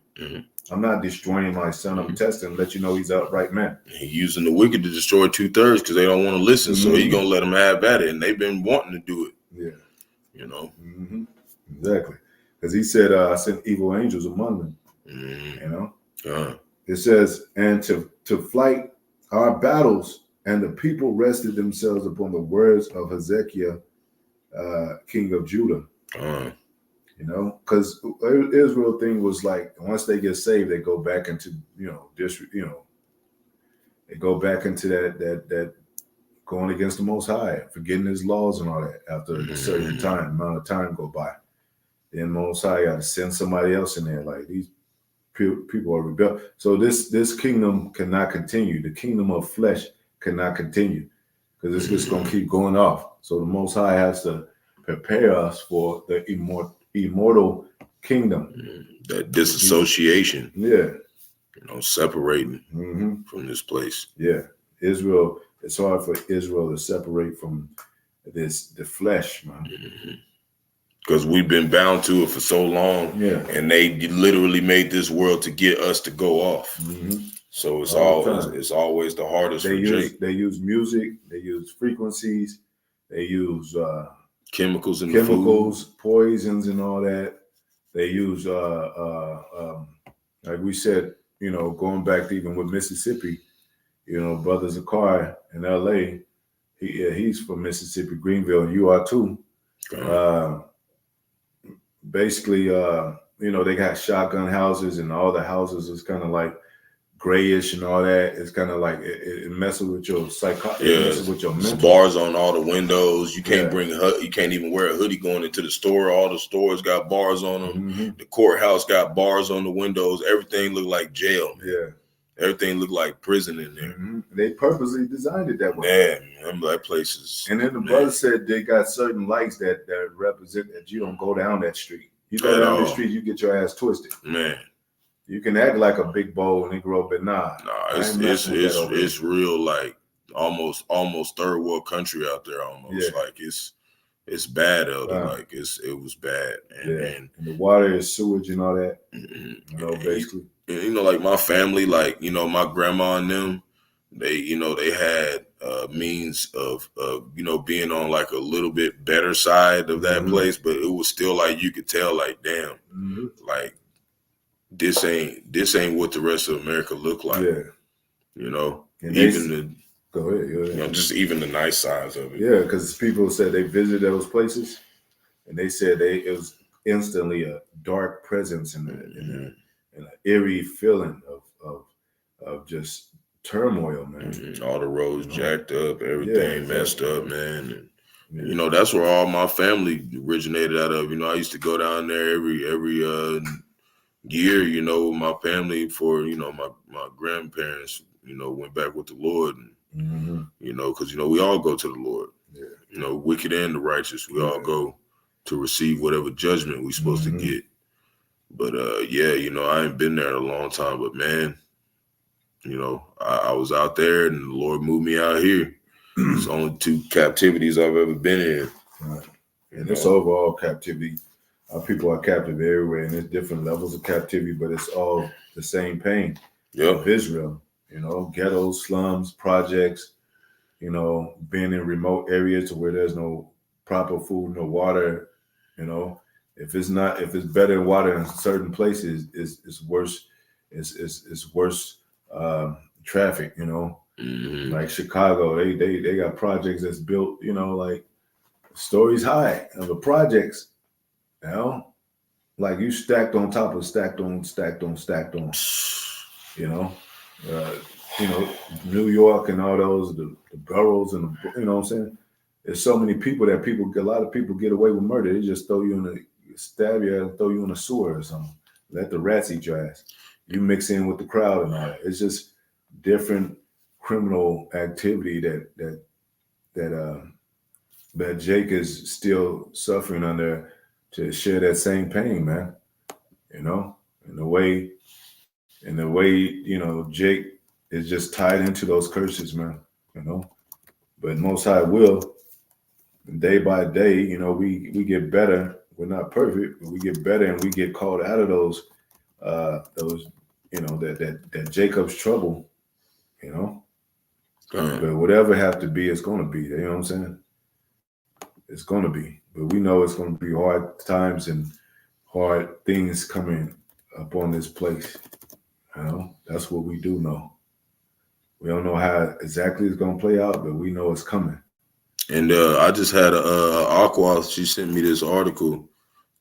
S1: I'm not destroying my son. I'm testing him, let you know he's an upright man.
S2: He's using the wicked to destroy 2/3 because they don't want to listen. So he's gonna let them have at it, and they've been wanting to do it.
S1: Yeah. Exactly. Because he said, I sent evil angels among them. It says, and to fight our battles, and the people rested themselves upon the words of Hezekiah, king of Judah. Because Israel thing was like once they get saved, they go back into they go back into that going against the Most High, forgetting His laws and all that. After a certain amount of time go by, then Most High got to send somebody else in there. Like these people are rebel. So this kingdom cannot continue. The kingdom of flesh cannot continue because it's just going to keep going off. So the Most High has to prepare us for the immortal kingdom.
S2: That disassociation.
S1: Yeah.
S2: Separating from this place.
S1: Yeah. Israel, it's hard for Israel to separate from the flesh, man.
S2: Because we've been bound to it for so long. Yeah. And they literally made this world to get us to go off. So it's always the hardest for Jake.
S1: They use music, they use frequencies, they use
S2: chemicals,
S1: poisons and all that. They use like we said, going back to even with Mississippi, Brother Zakar in LA, He's from Mississippi, Greenville, and you are too. Uh, Basically, they got shotgun houses, and all the houses is kind of like grayish and all that. It's kind of like it messes with your it messes with your mental.
S2: Bars on all the windows. You can't
S1: Yeah.
S2: you can't even wear a hoodie going into the store. All the stores got bars on them.
S1: Mm-hmm.
S2: The courthouse got bars on the windows. Everything looked like jail, man.
S1: Yeah.
S2: Everything looked like prison in there.
S1: Mm-hmm. They purposely designed it that way.
S2: Man, that place is.
S1: And then the brother said they got certain lights that represent that you don't go down that street. You go down the street, you get your ass twisted.
S2: Man.
S1: You can act like a big bowl and they grow up, but nah.
S2: It's real, like almost third world country out there. Almost like it's bad, Elder. Like it was bad, and
S1: the water is sewage and all that. Basically.
S2: Like my family, like my grandma and them, they had means of being on like a little bit better side of that place, but it was still like you could tell, like damn, like. This ain't what the rest of America look like. Yeah.
S1: And go ahead.
S2: Just even the nice sides of it.
S1: Yeah, because people said they visited those places, and they said it was instantly a dark presence and an eerie feeling of just turmoil, man.
S2: All the roads jacked up, everything messed up, man. And, that's where all my family originated out of. I used to go down there every year, with my family for, my grandparents, went back with the Lord, and, because, we all go to the Lord, wicked and the righteous, we all go to receive whatever judgment we're supposed to get. But, I ain't been there in a long time, but man, I was out there and the Lord moved me out here. It's only 2 captivities I've ever been in.
S1: Right. And it's overall captivity. Our people are captive everywhere, and there's different levels of captivity, but it's all the same pain of Israel. Ghettos, slums, projects, being in remote areas where there's no proper food, no water. If it's better than water in certain places, it's worse. It's worse traffic. Like Chicago, they got projects that's built. Like stories high of the projects. Like you stacked on top of stacked on. New York and all those, the boroughs and you know what I'm saying? There's so many people that a lot of people get away with murder. They just stab you and throw you in a sewer or something. Let the rats eat your ass. You mix in with the crowd and all that. It's just different criminal activity that Jake is still suffering under, to share that same pain, man. In the way, Jake is just tied into those curses, man. But Most High will, day by day, we get better. We're not perfect, but we get better, and we get called out of those that Jacob's trouble, But whatever have to be, it's gonna be. You know what I'm saying? It's gonna be. But we know it's gonna be hard times and hard things coming upon this place. That's what we do know. We don't know how exactly it's gonna play out, but we know it's coming.
S2: And I just had Aqua. She sent me this article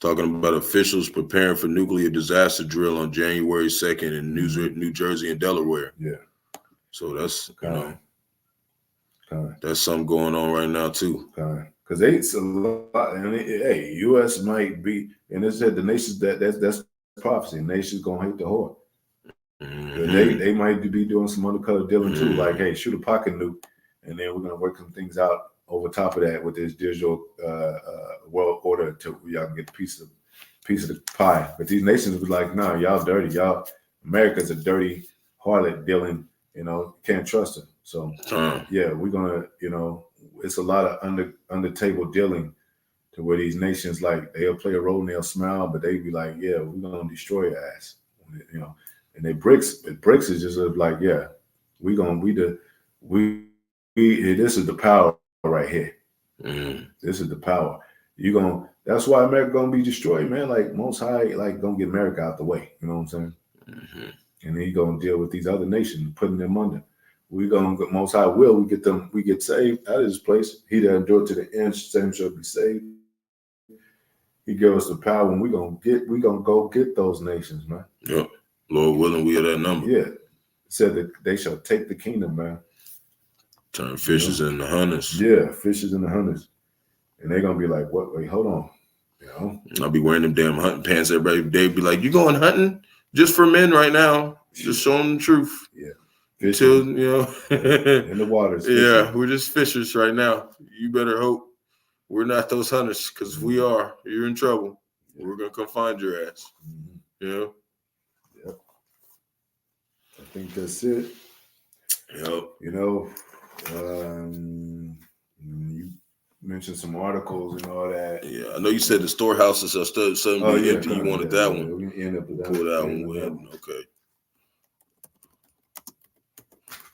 S2: talking about officials preparing for nuclear disaster drill on January 2nd in New Jersey and Delaware.
S1: Yeah.
S2: So that's that's something going on right now too.
S1: Because it's a lot, and U.S. might be, and it said the nations that's prophecy. Nations gonna hate the whore. They might be doing some undercover dealing too, like, hey, shoot a pocket nuke, and then we're gonna work some things out over top of that with this digital world order until y'all can get a piece of the pie. But these nations was like, nah, y'all dirty. America's a dirty harlot dealing. Can't trust them. So we're gonna, it's a lot of under table dealing to where these nations, like, they'll play a role and they'll smile, but they be like, yeah, we're gonna destroy your ass. And they BRICS is just like, yeah, this is the power right here. This is the power. That's why America gonna be destroyed, man. Like, Most High, like, gonna get America out the way. You know what I'm saying? And then he gonna deal with these other nations, putting them under. We gonna Most High will we get saved out of this place. He that endured to the end, same shall be saved. He gave us the power, and we gonna go get those nations, man.
S2: Yep. Lord willing, we are that number.
S1: Yeah. Said that they shall take the kingdom, man.
S2: Turn fishers into hunters.
S1: Yeah, fishers into hunters. And they're gonna be like, what? Wait, hold on.
S2: I'll be wearing them damn hunting pants every day. Be like, you going hunting just for men right now? Just show them the truth.
S1: Yeah.
S2: Until,
S1: in the waters.
S2: Yeah, we're just fishers right now. You better hope we're not those hunters, because if we are, you're in trouble. Yeah. We're gonna come find your ass.
S1: Yep. I think that's it.
S2: Yep.
S1: You mentioned some articles and all that.
S2: Yeah, I know you said the storehouses are suddenly empty. You wanted that one.
S1: We end up with that.
S2: Pull that one. Okay.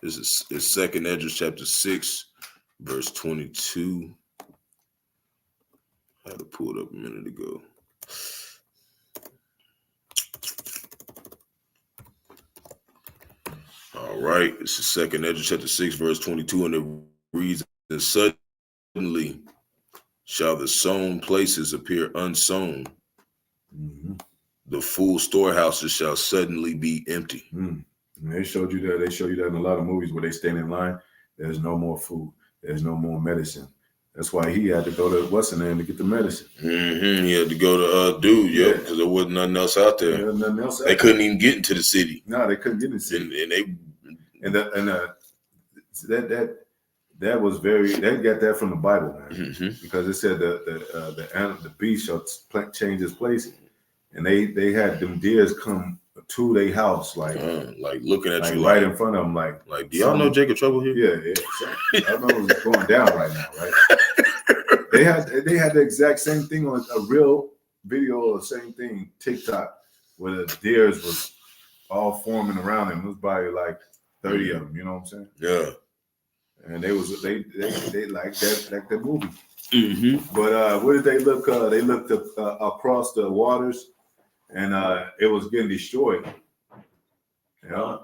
S2: This is 2nd Esdras chapter 6, verse 22. I had to pull it up a minute ago. All right. This is 2nd Esdras chapter 6, verse 22, and it reads, and suddenly shall the sown places appear unsown.
S1: Mm-hmm.
S2: The full storehouses shall suddenly be empty.
S1: And they showed you that. They show you that in a lot of movies where they stand in line. There's no more food. There's no more medicine. That's why he had to go to Western to get the medicine.
S2: He had to go to Dude, because there wasn't nothing else out there.
S1: There was nothing else out
S2: they couldn't even get into the city.
S1: No, they couldn't get in the city. That was they got that from the Bible, man, because it said the beast shall change its place, and they had them deers come to their house like
S2: looking at you
S1: right in front of them, like
S2: do y'all know Jacob Trouble here?
S1: Yeah. I know what's going down right now, right? They had the exact same thing on a real video, the same thing TikTok, where the deers was all forming around him. It was probably like 30 of them. You know what I'm saying?
S2: Yeah.
S1: And they like that movie. But what did they look? They looked across the waters, and it was getting destroyed. Yeah.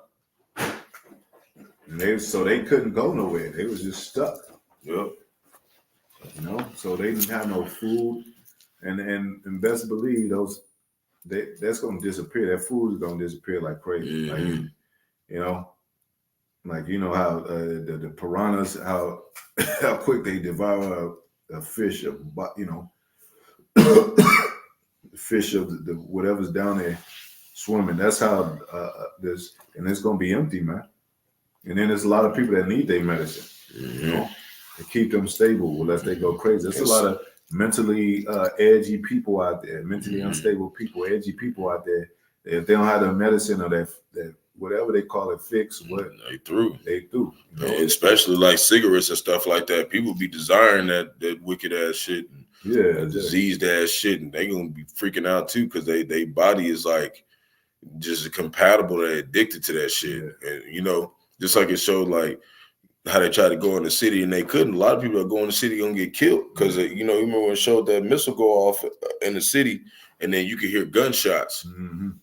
S1: And they couldn't go nowhere. They was just stuck.
S2: Yep.
S1: So they didn't have no food, and best believe that's gonna disappear. That food is gonna disappear like crazy. Like how the piranhas, how quick they devour a fish, the fish of the whatever's down there swimming. That's how and it's gonna be empty, man. And then there's a lot of people that need their medicine, to keep them stable unless they go crazy. There's a lot of mentally edgy people out there, mentally unstable people, edgy people out there. If they don't have the medicine or that whatever they call it fix,
S2: they through.
S1: Especially
S2: like cigarettes and stuff like that. People be desiring that wicked ass shit, diseased ass shit, and they gonna be freaking out too because they body is like just compatible. They're addicted to that shit, and just like it showed like how they tried to go in the city and they couldn't. A lot of people that go in the city gonna get killed because remember when it showed that missile go off in the city and then you could hear gunshots. Them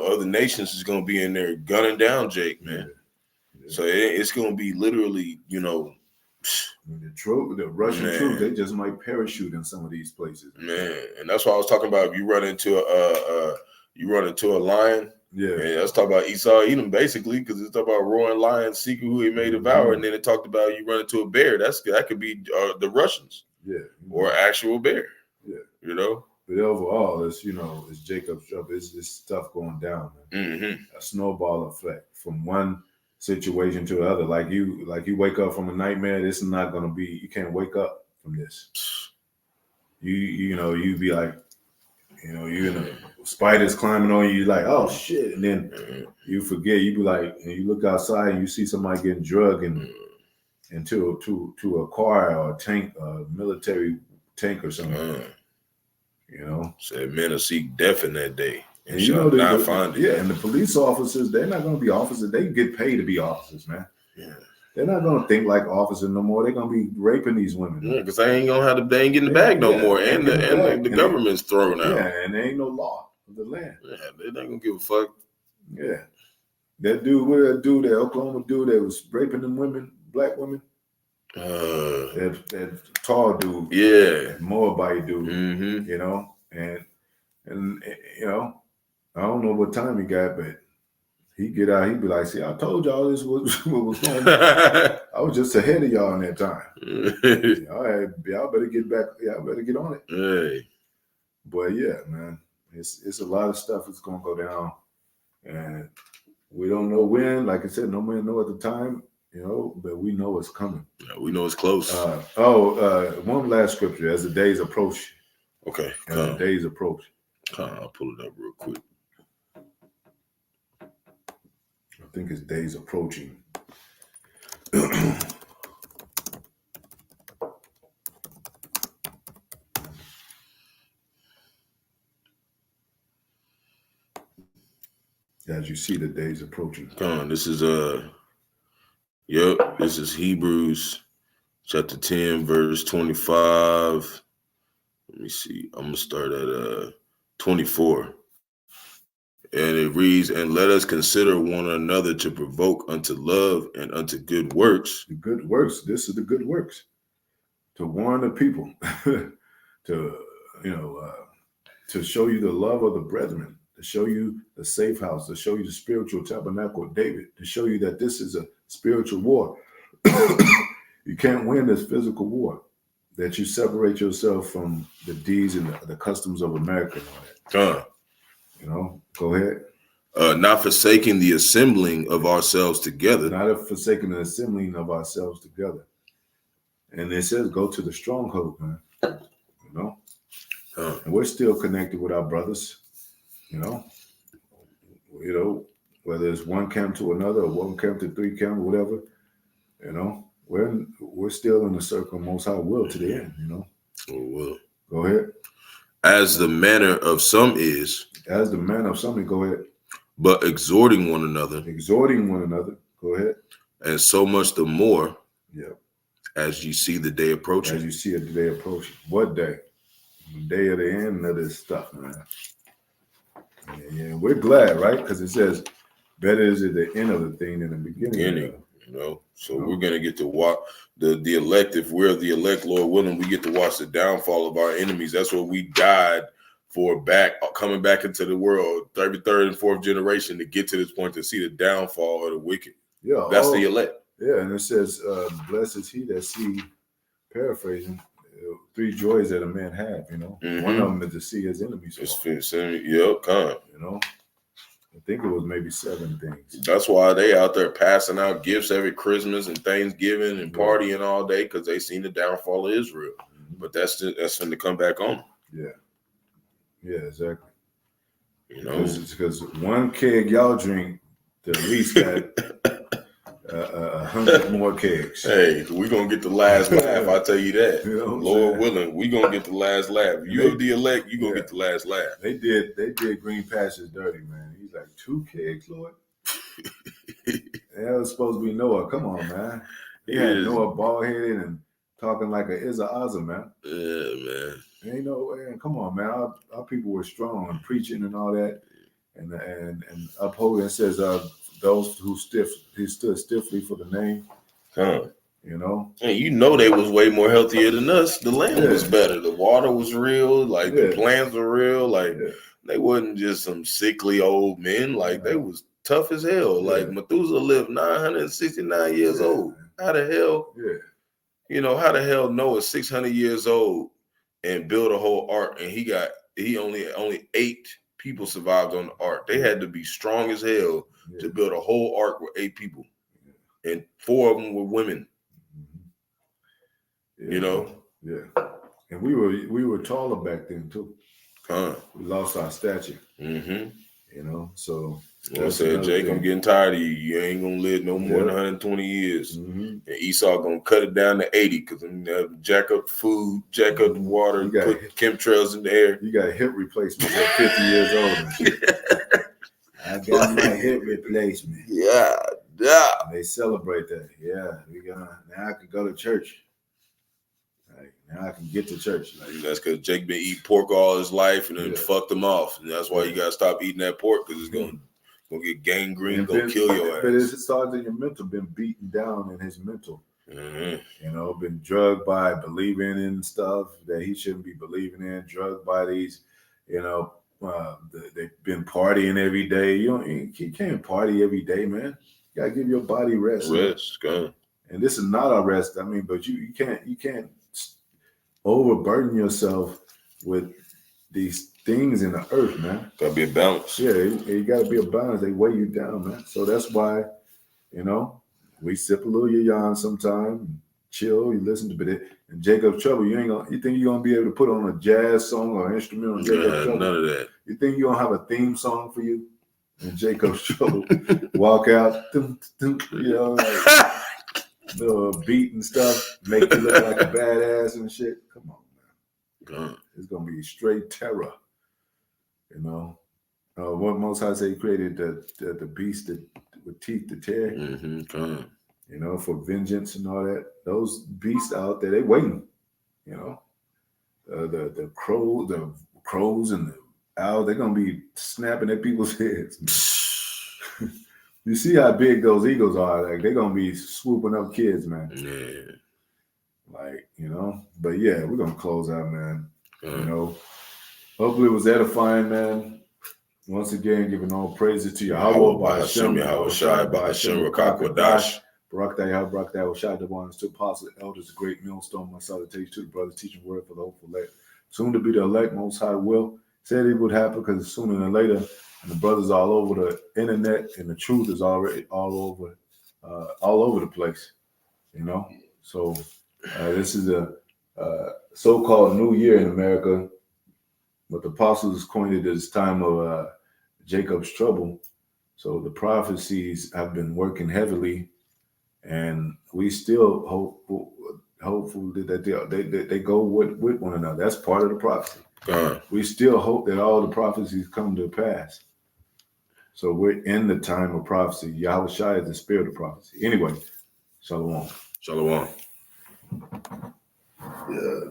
S2: other nations is gonna be in there gunning down Jake, man. So it's gonna be literally,
S1: the Russian troops, they just might parachute in some of these places,
S2: man. And that's why I was talking about. If you run into a lion.
S1: Yeah,
S2: let's talk about Esau Edom basically, because it's about roaring lion seeking who he may devour, and then it talked about you run into a bear. That could be the Russians, or actual bear.
S1: But overall, it's Jacob's trouble. It's this stuff going down, man. A snowball effect from one situation to the other. Like you wake up from a nightmare. This is not gonna be. You can't wake up from this. You be like, you're in spiders climbing on you, like, oh shit, and then you forget. You be like, and you look outside and you see somebody getting drugged into a car or a tank, a military tank or something.
S2: Said men will seek death in that day and
S1: shall
S2: not find it.
S1: Yeah, and the police officers, they're not going to be officers. They get paid to be officers, man. Yeah. They're not going to think like officers no more. They're going to be raping these women.
S2: Yeah, because they ain't getting the bag no more, and the government's thrown out.
S1: Yeah, and there ain't no law of the land.
S2: Yeah, they're not going to give a fuck.
S1: Yeah. That dude, what that dude, that Oklahoma dude that was raping them women, black women? That tall dude.
S2: Yeah.
S1: Moabite dude.
S2: Mm-hmm.
S1: You know, and you know, I don't know what time he got, but he get out, he be like, see, I told y'all this was what was going on. I was just ahead of y'all in that time. All right, y'all better get back. Y'all better get on it.
S2: Hey.
S1: But yeah, man, it's a lot of stuff that's gonna go down, and we don't know when. Like I said, no man know at the time, you know, but we know it's coming.
S2: Yeah, we know it's close.
S1: One last scripture as the days approach.
S2: Okay,
S1: as the days approach.
S2: I'll pull it up real quick.
S1: I think it's days approaching. As you see the days approaching.
S2: This is this is Hebrews chapter 10, verse 25. Let me see. I'm gonna start at 24. And it reads, and let us consider one another to provoke unto love and unto good works.
S1: The good works. This is the good works. To warn the people, to show you the love of the brethren, to show you the safe house, to show you the spiritual tabernacle of David, to show you that this is a spiritual war. You can't win this physical war. That you separate yourself from the deeds and the customs of America and all that. You know, go ahead.
S2: Not forsaking the assembling of ourselves together.
S1: Not forsaking the assembling of ourselves together. And it says, go to the stronghold, man. You know? And we're still connected with our brothers, you know? Whether it's one camp to another or one camp to three camp or whatever, you know? We're still in the circle of Most High will to the end, you know?
S2: Oh, well.
S1: Go ahead.
S2: As the manner of some is.
S1: As the manner of some, go ahead.
S2: But exhorting one another.
S1: Exhorting one another. Go ahead.
S2: And so much the more.
S1: Yeah.
S2: As you see the day approaching.
S1: As you see the day approaching. What day? The day of the end of this stuff, man. And we're glad, right? Because it says, better is at the end of the thing than the beginning.
S2: You know, so we're gonna get to watch the elect. If we're the elect, Lord willing, we get to watch the downfall of our enemies. That's what we died for, coming back into the world, third and fourth generation, to get to this point to see the downfall of the wicked.
S1: Yeah,
S2: that's the elect.
S1: Yeah, and it says, "Blessed is he that see." Paraphrasing, 3 joys that a man have. You know, one of them is to see his enemies.
S2: You
S1: know. I think it was maybe 7 things.
S2: That's why they out there passing out gifts every Christmas and Thanksgiving and partying all day, because they seen the downfall of Israel. But that's going to come back on.
S1: Yeah, exactly.
S2: You know,
S1: because one keg y'all drink, the least got 100 more kegs.
S2: Hey, we're going to get the last laugh. I tell you that.
S1: You know
S2: Lord willing, we're going to get the last laugh. You're the elect, you're going to get the last laugh.
S1: They did Green Pastures dirty, man. He's like, 2 kegs, Lord? That was supposed to be Noah. Come on, man. He had Noah bald-headed and talking like a Izza man.
S2: Yeah, man.
S1: Ain't no way. Come on, man. Our people were strong and preaching and all that, and upholding. It says, those who stood stiffly for the name. You know?
S2: And they was way more healthier than us. The land was better. The water was real. Like, the plants were real. Like, they wasn't just some sickly old men. Like, they was tough as hell. Like, Methuselah lived 969 years old. How the hell? How the hell Noah 600 years old and built a whole ark, and he only 8 people survived on the ark. They had to be strong as hell to build a whole ark with 8 people, and 4 of them were women. And
S1: we were taller back then too. We lost our stature. So
S2: I said, Jake, I'm getting tired of you. You ain't gonna live no more than 120 years. And Esau gonna cut it down to 80 because jack up food, jack up the water, put chemtrails in the air.
S1: You got hip replacement at 50 years old. I got my hip replacement.
S2: Yeah.
S1: And they celebrate that. Now I can go to church. Now I can get to church.
S2: That's because Jake been eating pork all his life and then fucked him off. And that's why you got to stop eating that pork, because it's going to Gonna get gangrene,
S1: And
S2: gonna kill your
S1: but
S2: ass.
S1: it starts in your mental, been beaten down in his mental.
S2: Mhm.
S1: You know, been drugged by believing in stuff that he shouldn't be believing in, drugged by these, you know, they've been partying every day. You can't party every day, man. You gotta give your body rest.
S2: Rest, God.
S1: And this is not a rest. I mean, but you can't overburden yourself with these things in the earth, man.
S2: Gotta be a balance.
S1: Yeah, you got to be a balance. They weigh you down, man. So that's why, you know, we sip a little yawn sometime, chill. You listen to it. And Jacob's Trouble, you think you're gonna be able to put on a jazz song or instrumental? Jacob's Trouble?
S2: None of that.
S1: You think you're gonna have a theme song for you? And Jacob's Trouble, walk out, you know, like the beat and stuff, make you look like a badass and shit. Come on, man. It's gonna be straight terror. You know, what Most High say created the beast that with teeth to tear.
S2: Mm-hmm.
S1: You know, for vengeance and all that. Those beasts out there, they waiting. You know, the crows and the owls, they're gonna be snapping at people's heads. You see how big those eagles are? Like they're gonna be swooping up kids, man.
S2: Yeah.
S1: Like, you know, but yeah, we're gonna close out, man. You know, hopefully it was edifying, man. Once again, giving all praises to Yahweh, by Hashem, Yahushai, by Hashem, Rakakwadash, Barakatah, Barakatah, Shai, the ones, two apostles, elders, the great millstone, my salutation to the brothers, teaching word for the hopeful elect. Soon to be the elect, Most High will. Said it would happen because sooner than later, and the brothers all over the internet, and the truth is already all over the place, you know. So this is a so-called new year in America, but the apostles coined it as time of Jacob's trouble. So the prophecies have been working heavily, and we still hopeful that they go with one another. That's part of the prophecy. We still hope that all the prophecies come to pass. So we're in the time of prophecy. Yahushua is the spirit of prophecy. Anyway, shalom.
S2: Shalom.
S1: Yeah.